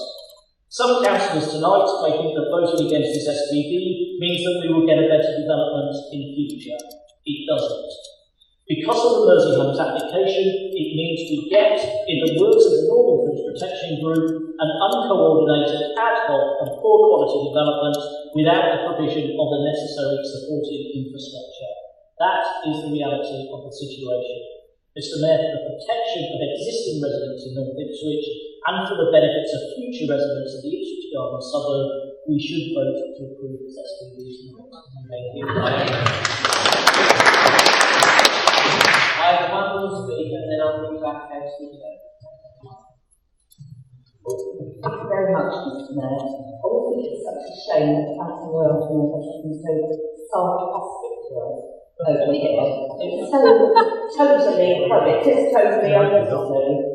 Some councillors tonight may think that voting against this SPV means that we will get a better development in future. It doesn't. Because of the Mersey Homes application, it means we get, in the words of the Northern Fringe Protection Group, an uncoordinated, ad hoc and poor quality development without the provision of the necessary supporting infrastructure. That is the reality of the situation. Mr. Mayor, for the protection of existing residents in North Ipswich and for the benefits of future residents of the Ipswich Garden Suburb, we should vote to approve this SPV tonight. Thank you. I have one more speak and then I'll bring back out to you. Thank you very much, Mr. Mayor. I always think it's such a shame that Councillor Earlsmore has been so sarcastic to us over here. It's so totally, well, it is totally unnecessary.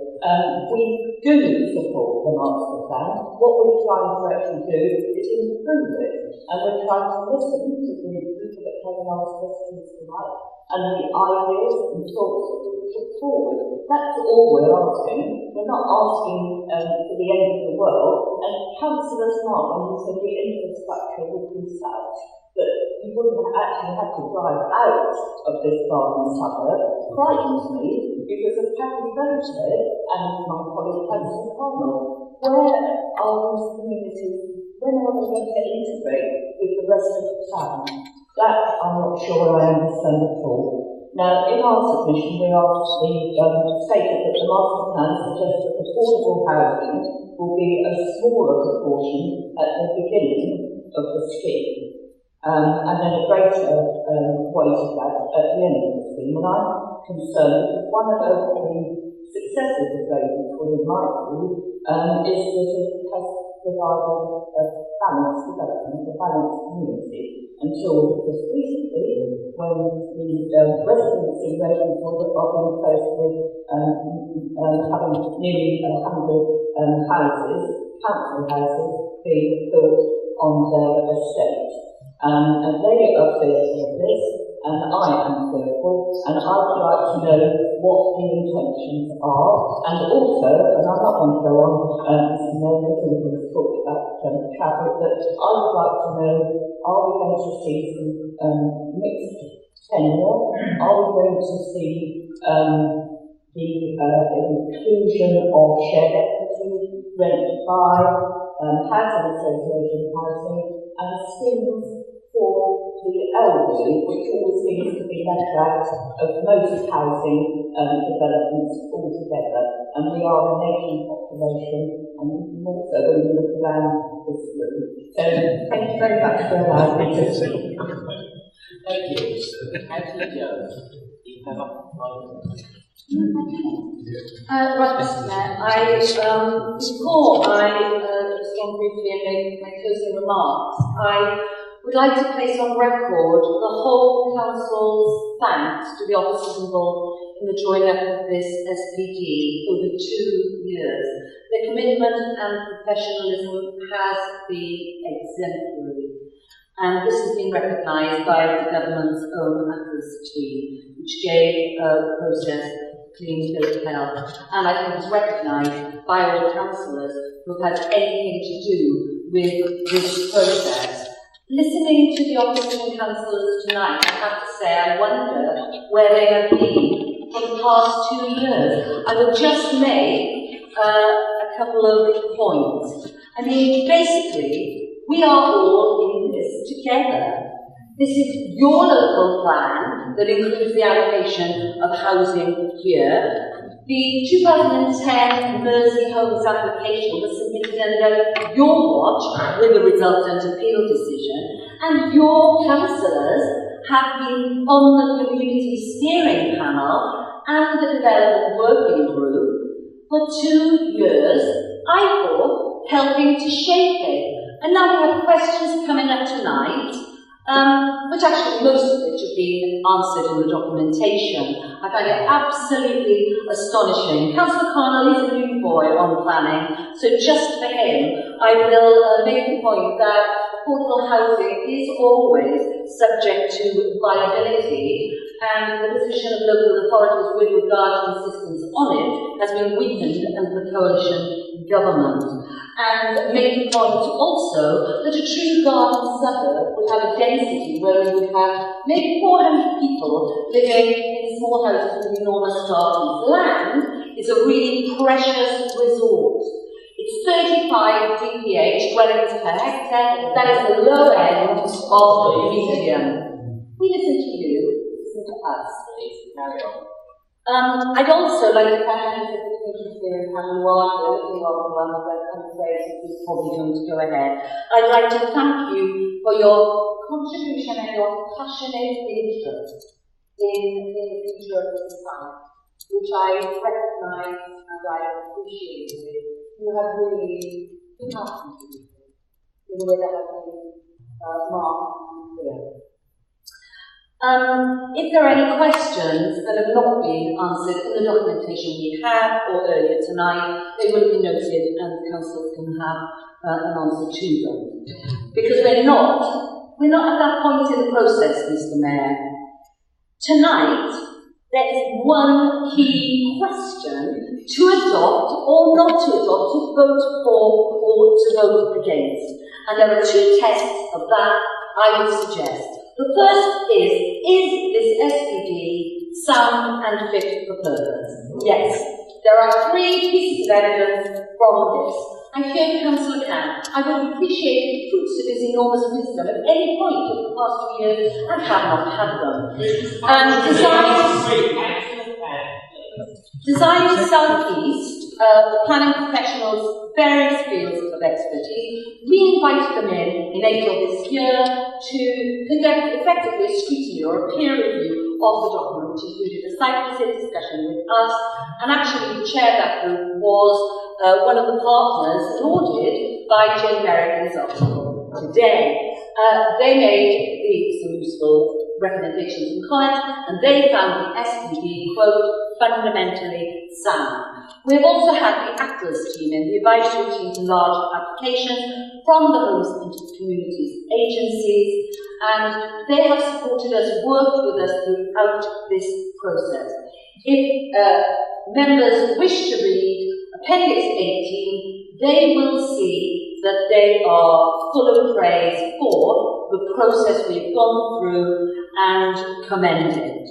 We do support the master plan. What we're trying to actually do is improve it. And we're trying to listen to the people that came and asked questions tonight and the ideas and thoughts that we put forward. That's all we're asking. We're not asking for the end of the world. And Councillor Smart, when he said the infrastructure would be such that you wouldn't actually have to drive out of this garden suburb, frightens me because of Kathy Bentley and my colleague Councillor Connell. Where are these communities? When are they going to integrate with the rest of the town? That I'm not sure I understand at all. Now, in our submission, we obviously stated that the master plan suggests that affordable housing will be a smaller proportion at the beginning of the scheme. And then a greater weight of that at the end of the scheme. And I'm concerned because one of the successes of Ravenswood, in my view, is that it has provided a balanced development, a balanced community, until just recently, when the residents in Ravenswood are being faced with having nearly 100 houses, council houses, being built on their estate. And they are fearful of this, and I am fearful, and I would like to know what the intentions are, and also, and I'm not going to go on, Mr. Mayor, everybody's talked about traffic, but I would like to know, are we going to see some mixed tenure? Are we going to see the inclusion of shared equity, rent to buy, housing association housing, and schemes for the elderly, which always seems to be left out of most housing developments altogether. And we are an aging population, and also when you look around this room. So thank you very much for allowing me to speak. Thank you. Councillor Jones, you have up Right, Mr. Mayor, before I respond briefly and make my closing remarks, I would like to place on record the whole Council's thanks to the officers involved in the drawing up of this SPG over 2 years. Their commitment and professionalism has been exemplary, and this has been recognised by the government's own matters team, which gave the process a clean bill of health, and I think was recognised by all the councillors who have had anything to do with this process. Listening to the opposition councillors tonight, I have to say I wonder where they have been for the past 2 years. I will just make a couple of points. I mean, basically, we are all in this together. This is your local plan that includes the allocation of housing here. The 2010 Mersey Homes application was submitted under your watch with a resultant appeal decision, and your councillors have been on the community steering panel and the development working group for 2 years, I thought, helping to shape it. And now we have questions coming up tonight, which actually most of which have been answered in the documentation. I find it absolutely astonishing. Councillor Connell is a new boy on planning, so just for him, I will make the point that affordable housing is always subject to viability, and the position of local authorities with regard to insistence on it has been weakened under the coalition government. And make the point also that a true garden suburb would have a density where we would have maybe 400 people living in small houses with enormous gardens. Land is a really precious resource. It's 35 dph dwellings per hectare. That is the low end of the medium. We listen to you, listen to us. Please carry on. I'd also like to thank you for interfering and you are looking on one of the conversations is probably going to go ahead. I'd like to thank you for your contribution and your passionate interest in the future of this site, which I recognise and I appreciate. You have really been happy in the way that has been marked and clear. If there are any questions that have not been answered in the documentation we have or earlier tonight, they will be noted and the council can have an answer to them. Because we're not at that point in the process, Mr. Mayor. Tonight, there is one key question to adopt or not to adopt, to vote for or to vote against. And there are two tests of that I would suggest. The first is this SPD sound and fit for purpose? Yes. There are 3 pieces of evidence from this. I hear Councillor Can. I would appreciate the fruits of his enormous wisdom at any point of the past 2 years and have not had them. Designed South East, planning professionals, various fields of expertise, we invited them in April this year to conduct effectively a scrutiny or a peer review of the document, which included a site visit discussion with us, and actually the chair of that group was one of the partners lauded by Jane Merrick and his article today. They made some useful recommendations and comments, and they found the SPD, quote, fundamentally sound. We've also had the ACLAS team in, the advisory team to large applications from the Homes and Communities agencies, and they have supported us, worked with us throughout this process. If members wish to read Appendix 18, they will see that they are full of praise for the process we've gone through and commend it.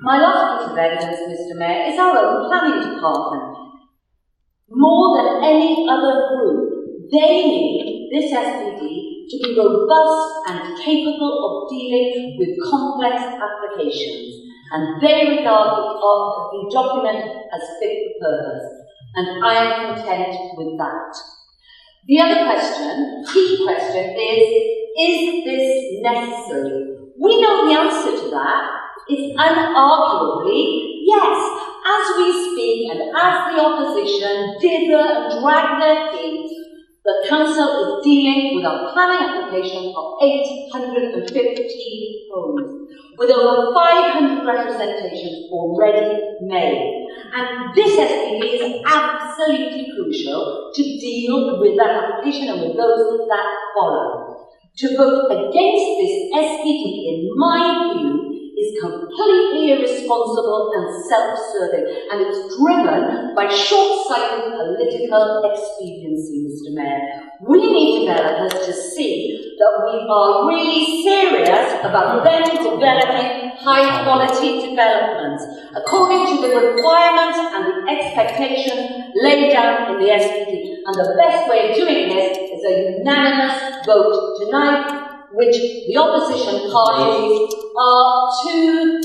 My last piece of evidence, Mr. Mayor, is our own planning department. More than any other group, they need this SPD to be robust and capable of dealing with complex applications, and they regard the document as fit for purpose, and I am content with that. The other question, key question, is this necessary? We know the answer to that is unarguably yes. As we speak and as the opposition dither and drag their feet, the council is dealing with a planning application of 850 homes, with over 500 representations already made. And this SPD is absolutely crucial to deal with that application and with those that follow. To vote against this SPD, in my view, is completely irresponsible and self-serving, and it's driven by short-sighted political expediency, Mr. Mayor. We need developers to see that we are really serious about them developing high-quality developments, according to the requirements and the expectations laid down in the SPD. And the best way of doing this is a unanimous vote tonight, which the opposition parties are too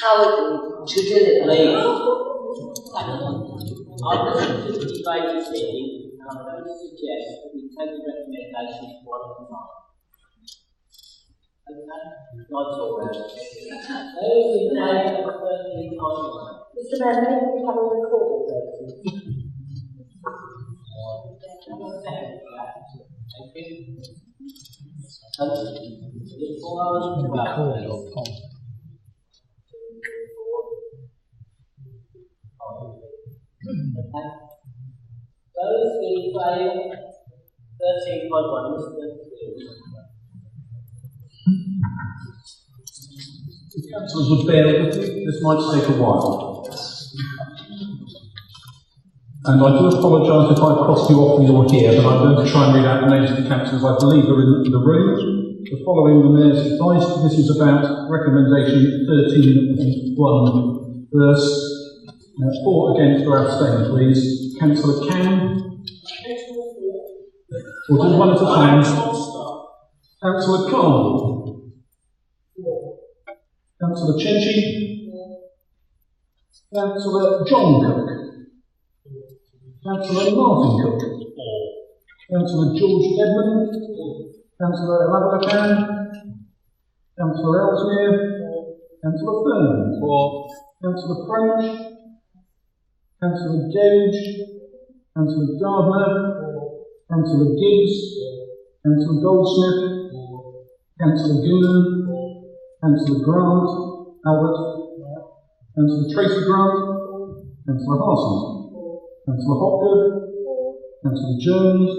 cowardly to deliver. I've listened to the debate this evening, and I'm going to suggest that we take the recommendations one at a time. Okay? God's all right. Those in favour of the timeline. Mr. Mayor, may we have a recorded vote? Thank you. Those in favour, 13.1, Mr. If councillors would bear with me, this might take a while. And I do apologise if I've crossed you off when you're here, but I'm going to try and read out the names of the councillors I believe are in the room. The following the Mayor's advice. This is about recommendation 13.1 verse. 4 against or abstain, please. Councillor Can. We'll do one at a time. Councillor Khan. Councillor Chenchi. Councillor John Cook. Councillor Martin Cook. Councillor George Edmund. Councillor Lablacan. Councillor Ellesmere. Councillor Fern. Councillor French. Councillor Gage. Councillor Gardner. Councillor Gibbs. Councillor Goldsmith. Councillor Goonan. Councillor Grant. Albert. Councillor Tracy Grant. Councillor Harsons. Councillor Hopgood. Councillor Jones.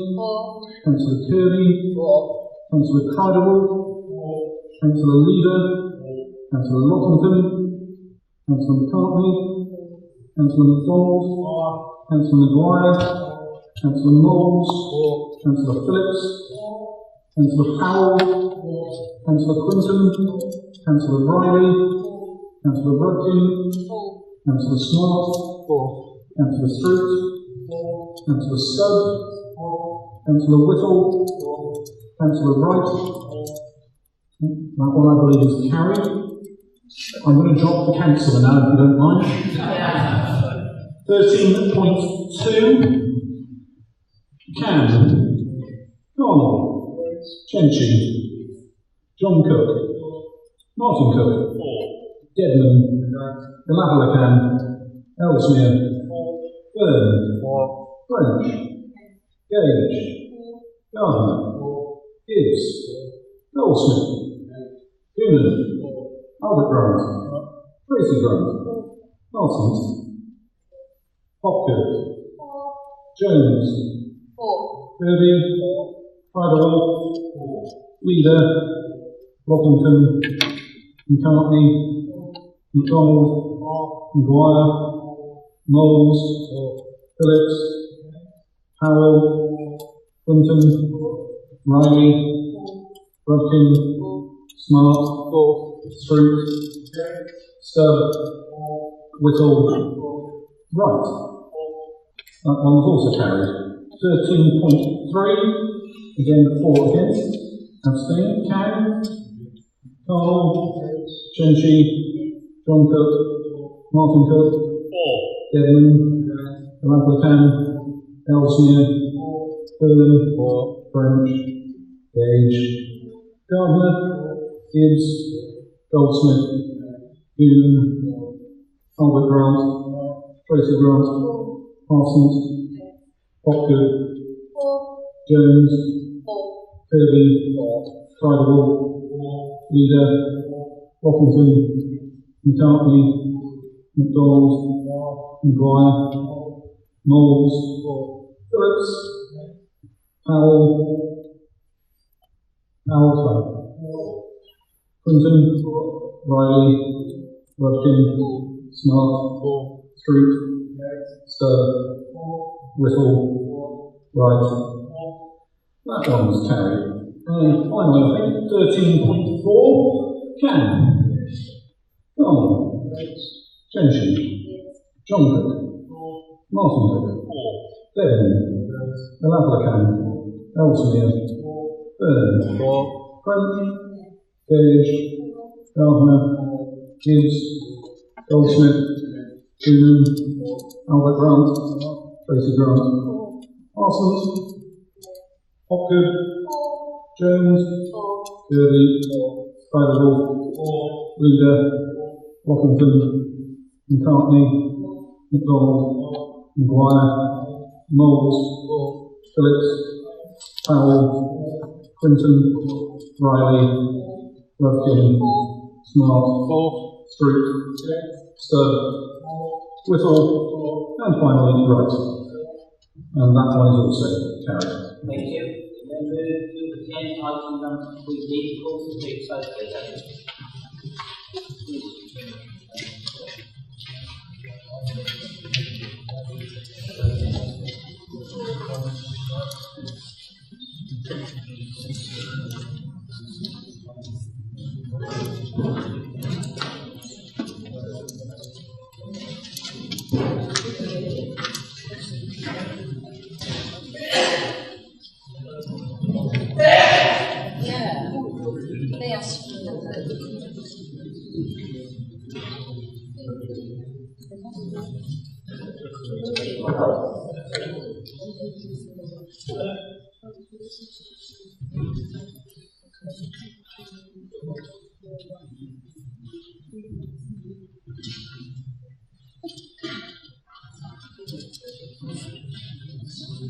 Councillor Kirby. Councillor Criderwood. Councillor Leader. Councillor Lockington. Councillor McCartney. Councillor MacDonald. Councillor Maguire. Councillor Knowles. Councillor Phillips. Councillor Powell. Councillor Quinton. Councillor Riley. Councillor Rudkin. Councillor Smart. Councillor Strout. Councillor Stubb. Councillor Whittle. Councillor Wright. That one I believe is carried. I'm going to drop the councillor now, if you don't mind. 13.2. Cam. Connell. Chenchi. John Cook. Martin Cook. Dedman. Galabalacan. Ellesmere. Fern. French. Gage. Gardner. Gibbs. Goldsmith. Goonan. Albert Grant. Tracy Grant. Parsons. Hopgood. Jones. Kirby. Criderwood. Leader. Lockington. McCartney. MacDonald. Maguire. Knowles. Phillips. Powell. Quinton. Riley. Rudkin. Smart. Strout. Stubb. Whittle. Wright. That one was also carried. 13.3. Again, 4 against. Abstain. Can. Carl. Chenchi. John Cook. Martin Cook. Dedman. Lablacan. Ellesmere. Fern. French. Gage. Gardner. Gibbs. Goldsmith. Goonan. Albert Grant. Tracy Grant. Parsons. Hopgood. Jones. Kirby. Criderwood. Leader. Lockington. McCartney. MacDonald. Maguire. Knowles. Phillips. Powell. Quinton. Riley. Rudkin. Smart. Strout. Stubb. Whittle. Wright. That one was carried. And finally, I think 13.4. Can. Carl. Chenchi. John Cook. Martin Cook. Dedman. Galabalacan. Ellesmere. Fern. French. Gage. Gardner. Gibbs. Goldsmith. Goonan. Albert Grant. Tracy Grant. Parsons. Hopgood. Jones. Kirby. Criderwood. Leader. Lockington. McCartney. MacDonald. Maguire. Knowles. Phillips. Powell, Clinton, Riley, Rufkin, Smart, Street, Sturb, Whittle, and finally Wright. And that one is also carried. Thank you. Then move to agenda item number 3, calls for big association.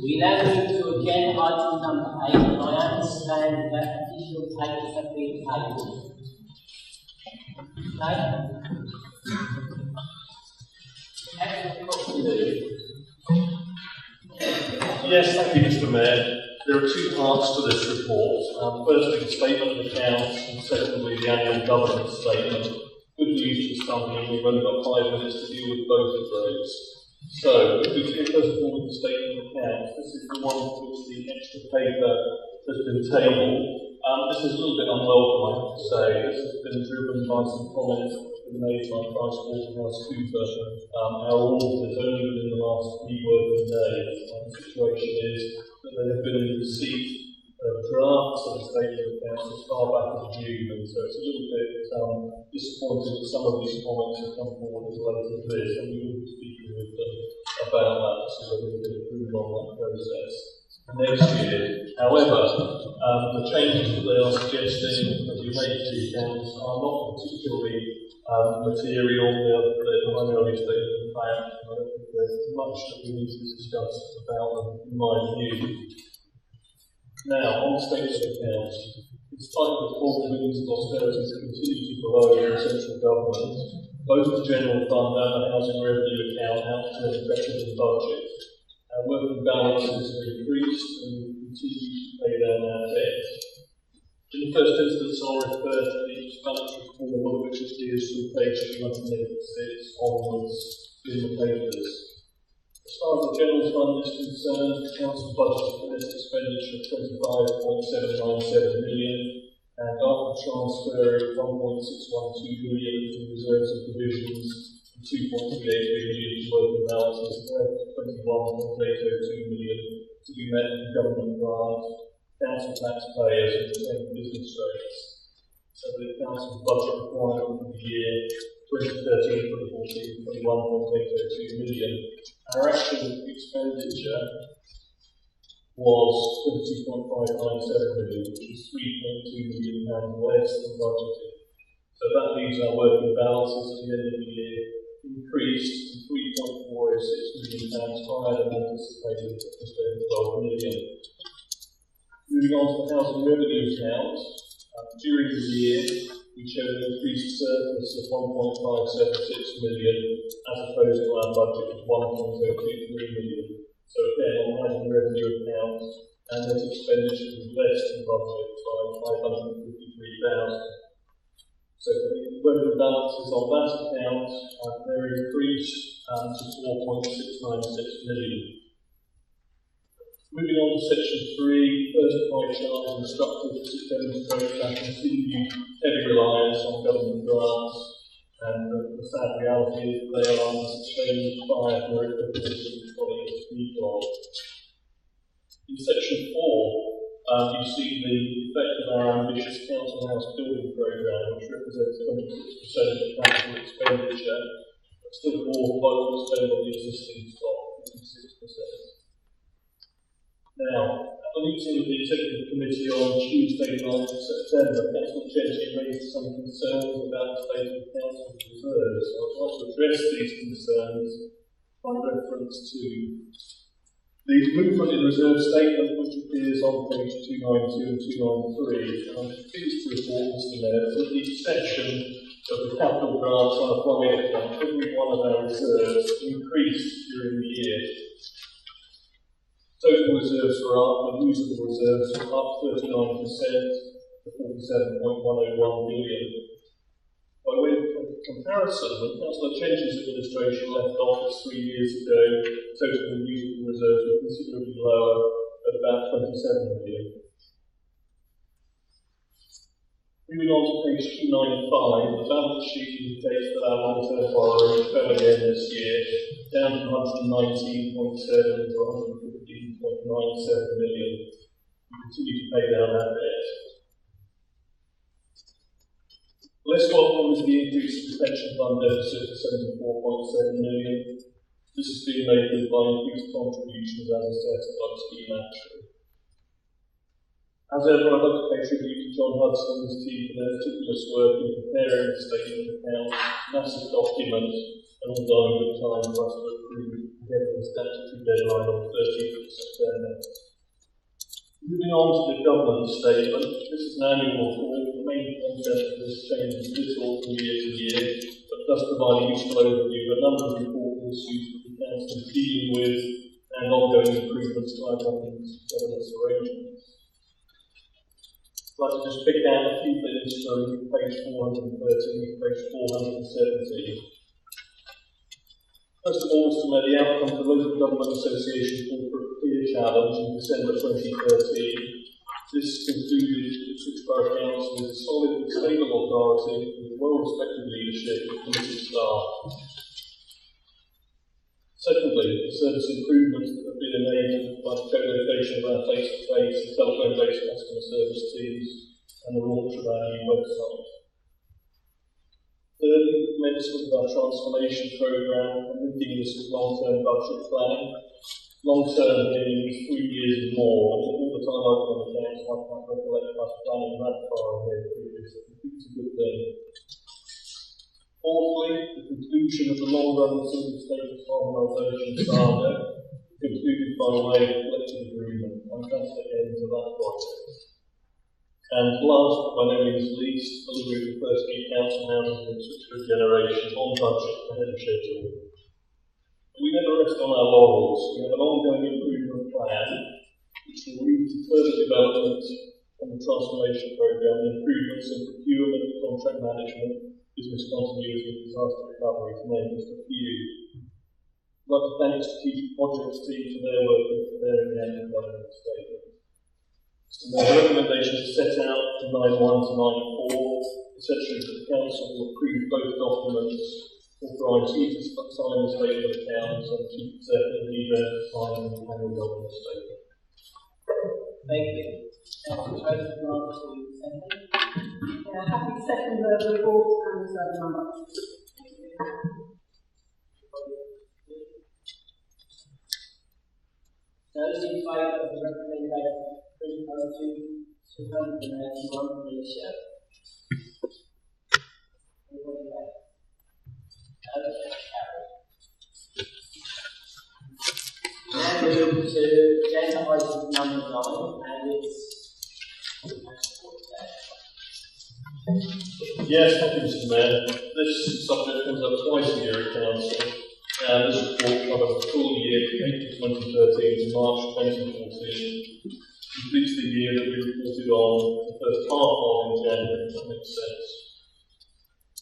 We now move to agenda item number 8, and I understand that additional papers have been tabled. Yes, thank you, Mr. Mayor. There are two parts to this report. Firstly, the statement of accounts, and secondly, the annual governance statement. Good news for some here, we've only got 5 minutes to deal with both of those. So, if we begin first of all with the statement of accounts, this is the one for which the extra paper has been tabled. This is a little bit unwelcome, I have to say. This has been driven by some comments that have been made by PricewaterhouseCoopers, our auditors, only within the last 3 working days. The situation is that they have been in receipt of drafts of the statement of accounts as far back as June, and so it's a little bit disappointing that some of these comments have come forward as late as this, and we will be speaking with them about that to see whether we can improve on that process next year. However, the changes that they are suggesting that we make to the accounts are not particularly material. They're primarily statement of fact, and I don't think there's much that we need to discuss about them, in my view. Now, on the statement of accounts, despite the 4 billion of austerity that continue to below the central government, both the general fund and the housing revenue account outturn better than budget. Our working balances have increased and we continue to pay down our debt. In the first instance, I'll refer to the explanatory form, which appears from page 286 onwards in the papers. As far as the general fund is concerned, the council budgeted for this expenditure of 25.797 million, and after transferring 1.612 million from reserves and provisions and 2.38 million to working balances, there was 21.802 million to be met in government grants, council taxpayers, and retained business rates. So the council budget requirement for the year 2013-2014 is 21.802 million. Our actual expenditure was 22.597 million, which is 3.2 million pounds less than budgeted. So that leaves our working balances at the end of the year increased to 3.406 million pounds higher than anticipated at just over 12 million. Moving on to the housing revenue account, during the year we showed an increased surplus of 1.576 million as opposed to our budget of 1.023 million. So again, on the housing revenue account, our net expenditure was less than budget by 553,000. So the working balances on that account they're increased to 4.696 million. Moving on to section 3, first pie chart is instructive to demonstrate our continued heavy reliance on government grants, and the sad reality is they are unsustained by the equipment and colleagues speak of. In section 4, you see the effect of our ambitious council house building programme, which represents 26% of capital expenditure, but still more below the spend on the existing stock, 56%. Now, at the meeting of the Executive Committee on Tuesday, 9th of September, Councillor Cheney raised some concerns about the state of the Council's reserves. So I'd like to address these concerns by reference to The movement in reserve statement, which appears on page 292 and 293, I'm pleased to report, Mr. Mayor, that with the exception of the capital grants unapplied account, every one of our reserves increased during the year. Total reserves were up, and usable reserves were up 39% to 47.101 million. By way of comparison, when Councillor Chench's administration left office 3 years ago, total usable reserves were considerably lower at about 27 million. Moving on to page 295, the balance sheet indicates that our long-term borrowing fell again this year, down from 119.7 to 115.97 million. We continue to pay down our debt. Less welcome is the increase in the pension fund deficit to 74.7 million. This has been made good by increased contributions as assessed by the scheme actuary. As ever, I'd like to pay tribute to John Hudson and his team for their meticulous work in preparing the statement of accounts, massive document, and all done in good time for us to approve together the statutory deadline on 30th of September. Moving on to the government statement, this is an annual report. The main content of this changes little from year to year, but does provide a useful overview of a number of important issues that the Council is dealing with and ongoing improvements to our governance arrangements. I'd like to just pick out a few things from page 413 to page 417. First of all, Mr. Mayor, the outcome of the Local Government Association Corporate Peer Challenge in December 2013. This concluded Ipswich Borough Council as a solid and stable authority with well-respected leadership and committed staff. Secondly, the service improvements that have been enabled by the co-location of our face-to-face and telephone-based customer service teams and the launch of our new website. Thirdly, the commencement of our transformation programme and linking this with long-term budget planning. Long-term here means 3 years and more, and all the time I've been on the council, I can't recollect us planning that far ahead previously. I think it's a good thing. Fourthly, the conclusion of the long-run single status harmonisation saga, concluded by way of collective agreement. Fantastic end to that project. And last but by no means least, delivery of the first new council houses in Ipswich for a generation on budget ahead of schedule. We never rest on our laurels. We have an ongoing improvement plan which will lead to further development on the transformation programme, improvements in procurement, contract management, business continuity and disaster recovery, to name just a few. I'd like to thank the strategic projects team for their work in preparing the annual government statement. The recommendations are set out from 9.1 to 9.4, essentially that the Council will approve both documents, authorise you to sign the statement of accounts and Chief Executive Leader to sign the annual government statement. Thank you. Councillor Toad, you want to second? Yeah, happy to second the report and reserve number. Those in favour of the recommendation, please vote to 281, please show. Everybody vote. Okay, carried. Now move to agenda item number 9, and it's Yes, thank you, Mr. Mayor. This subject comes up twice a year at Council, and this report covers the full year from April 2013 to March 2014. Completes the year that we reported on the first half of in January, if that makes sense.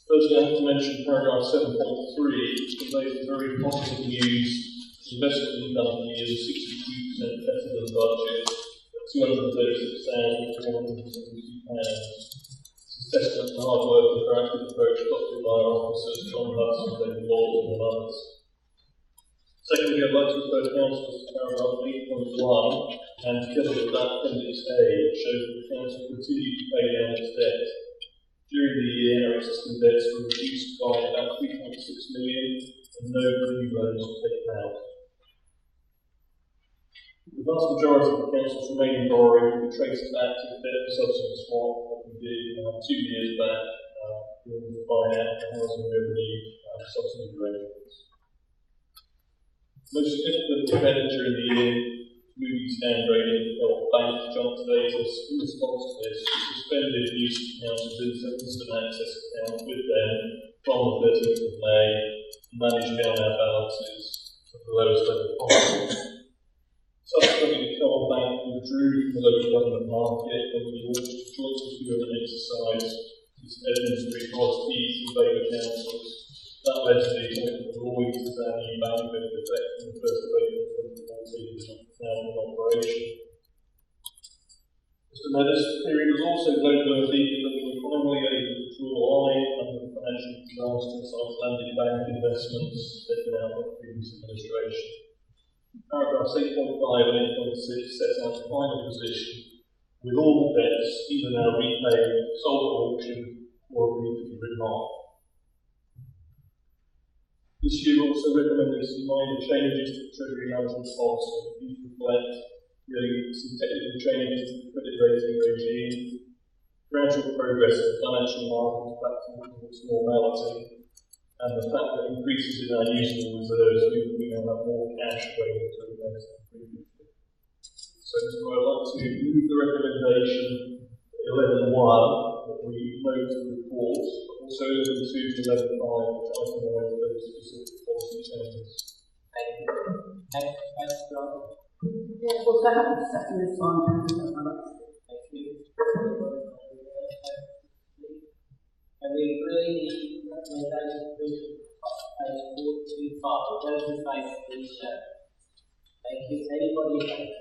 Firstly, I have to mention paragraph 7.3, which conveys the very positive news. The investment we've done for the year is 62% better than budget, at £236,472. Testament to the hard work and proactive approach adopted by our officers, John Hudson, David Lawson and others. Secondly, I'd like to refer to Council to paragraph 8.1, and together with that, Appendix A, it shows that the Council continued to pay down its debt. During the year, our existing debts were reduced by about 3.6 million, and no new loans were taken out. The vast majority of the Council's remaining borrowing can be traced back to the debt subsidy swap that we did 2 years back in order to buy out the housing revenue subsidy arrangements. Most significant event during the year, Moody's downgrading of bank junk status. In response to this, we suspended use of council's instant access account with them from the 13th of May and managed down our balances to the lowest level possible. Subsequently, the Common Bank withdrew from the local government market and we launched a joint procurement exercise to administer policies and Labour councils. That led to the appointment of Lloyds as our new bank with effect from the 1st of April 2014 and now in operation. Mr. Mayor, this period was also noteworthy in that we were finally able to draw a line under the financial disasters Icelandic bank investments taken out by the previous administration. Paragraphs 8.5 and 8.6 set out the final position with all debts either now repaid, sold at auction, or agreed to be written off. This year also recommended some minor changes to the Treasury Management Policy. These reflect really some technical changes to the credit rating regime, gradual progress in financial markets back towards normality, and the fact that increases in our usable reserves mean that we now have more cash available to invest than previously. So I'd like to move the recommendation 11.1 that we note the report, but also 11.2 to 11.5, which itemise those specific policy changes. Thank you. Thanks, John. Yeah, well, so I have to second this one. Thank you. And we agree the recommendation page 425. Those in favour, please show. Thank you. Anybody against?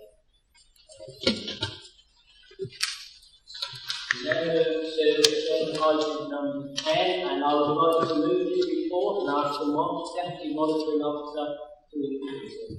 Now move to item number 10, and I would like to move this report and ask the Deputy Monitoring Officer to introduce it.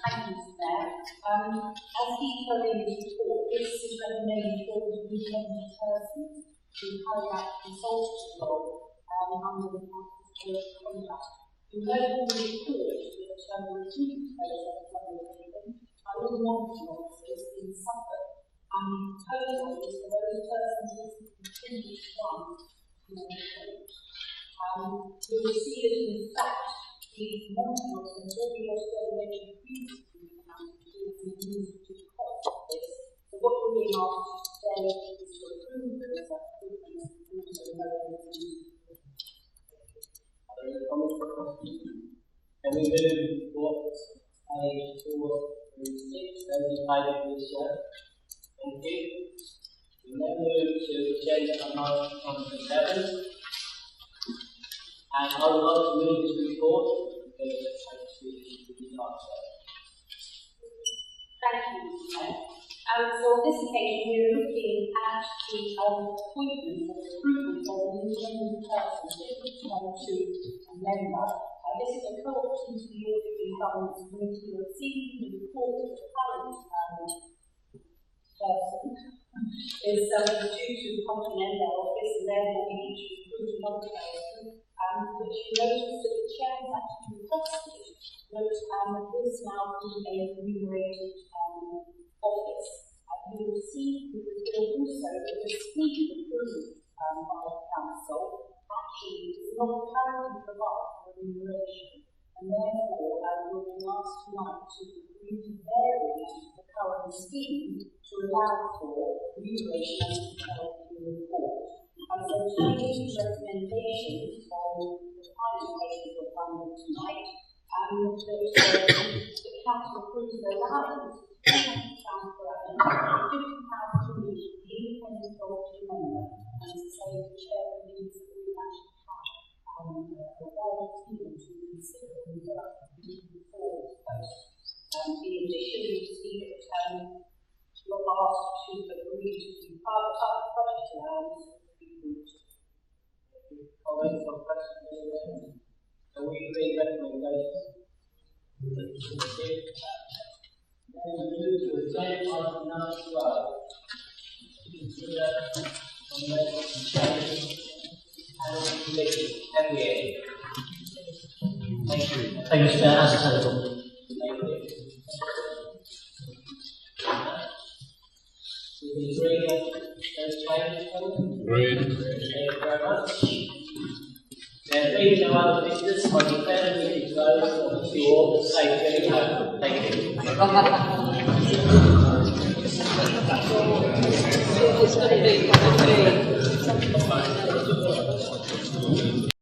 Thank you, Mr. Mayor. As detailed in the report, this is recommending for the independent persons to carry out consultative role under the Council's Code of Conduct. You know in the report that the recruitment process is undertaken by all monitoring officers in Suffolk, and the proposal is for those persons listed in previous ones to report. You will see that in fact, the monitoring officers will be also mentioned previously in the Council to use to cost of this. So what we're being asked today is to approve the recruitment and also relevant to Are there any comments or questions? Can we move report page 4 through 6? Those in favour, please show. Thank you. We now move to agenda item 11. And I would like to move this report because it takes the answer. Thank you, Mr. Mayor. So on this occasion, we're looking at the appointment or recruitment of an independent person to a member. This is a co-option to the Audit and Governance Committee. You will see the report of the current person is due to complement their office, and therefore we need to recruit another person. But you notice that the chair has actually requested that this now be a remunerated office. You will see the report also that the scheme approved by the Council actually does not currently provide for remuneration, and therefore we will be asked tonight to agree to vary the current scheme to allow for remuneration as detailed in the report. And so today's recommendations on the final pages of funding tonight, that the Council approves the allowance of £200 per annum, £50 per week, the independent authority member, and to say the chair believes that we actually have a wider scheme to consider and work moving forward. In addition, you see that you're asked to agree to the private project allowance. Comments or questions? So we agree recommendations. Then we move to agenda item number 12. Consider nomination change and committee every year. Thank you. Thank you, Mr. Mayor. As a table. Thank you. We agree that those changes coming? Agreed. Thank you very much. There being no other business, I declare the meeting closed. ensure the safe getting home. Thank you. It's going to be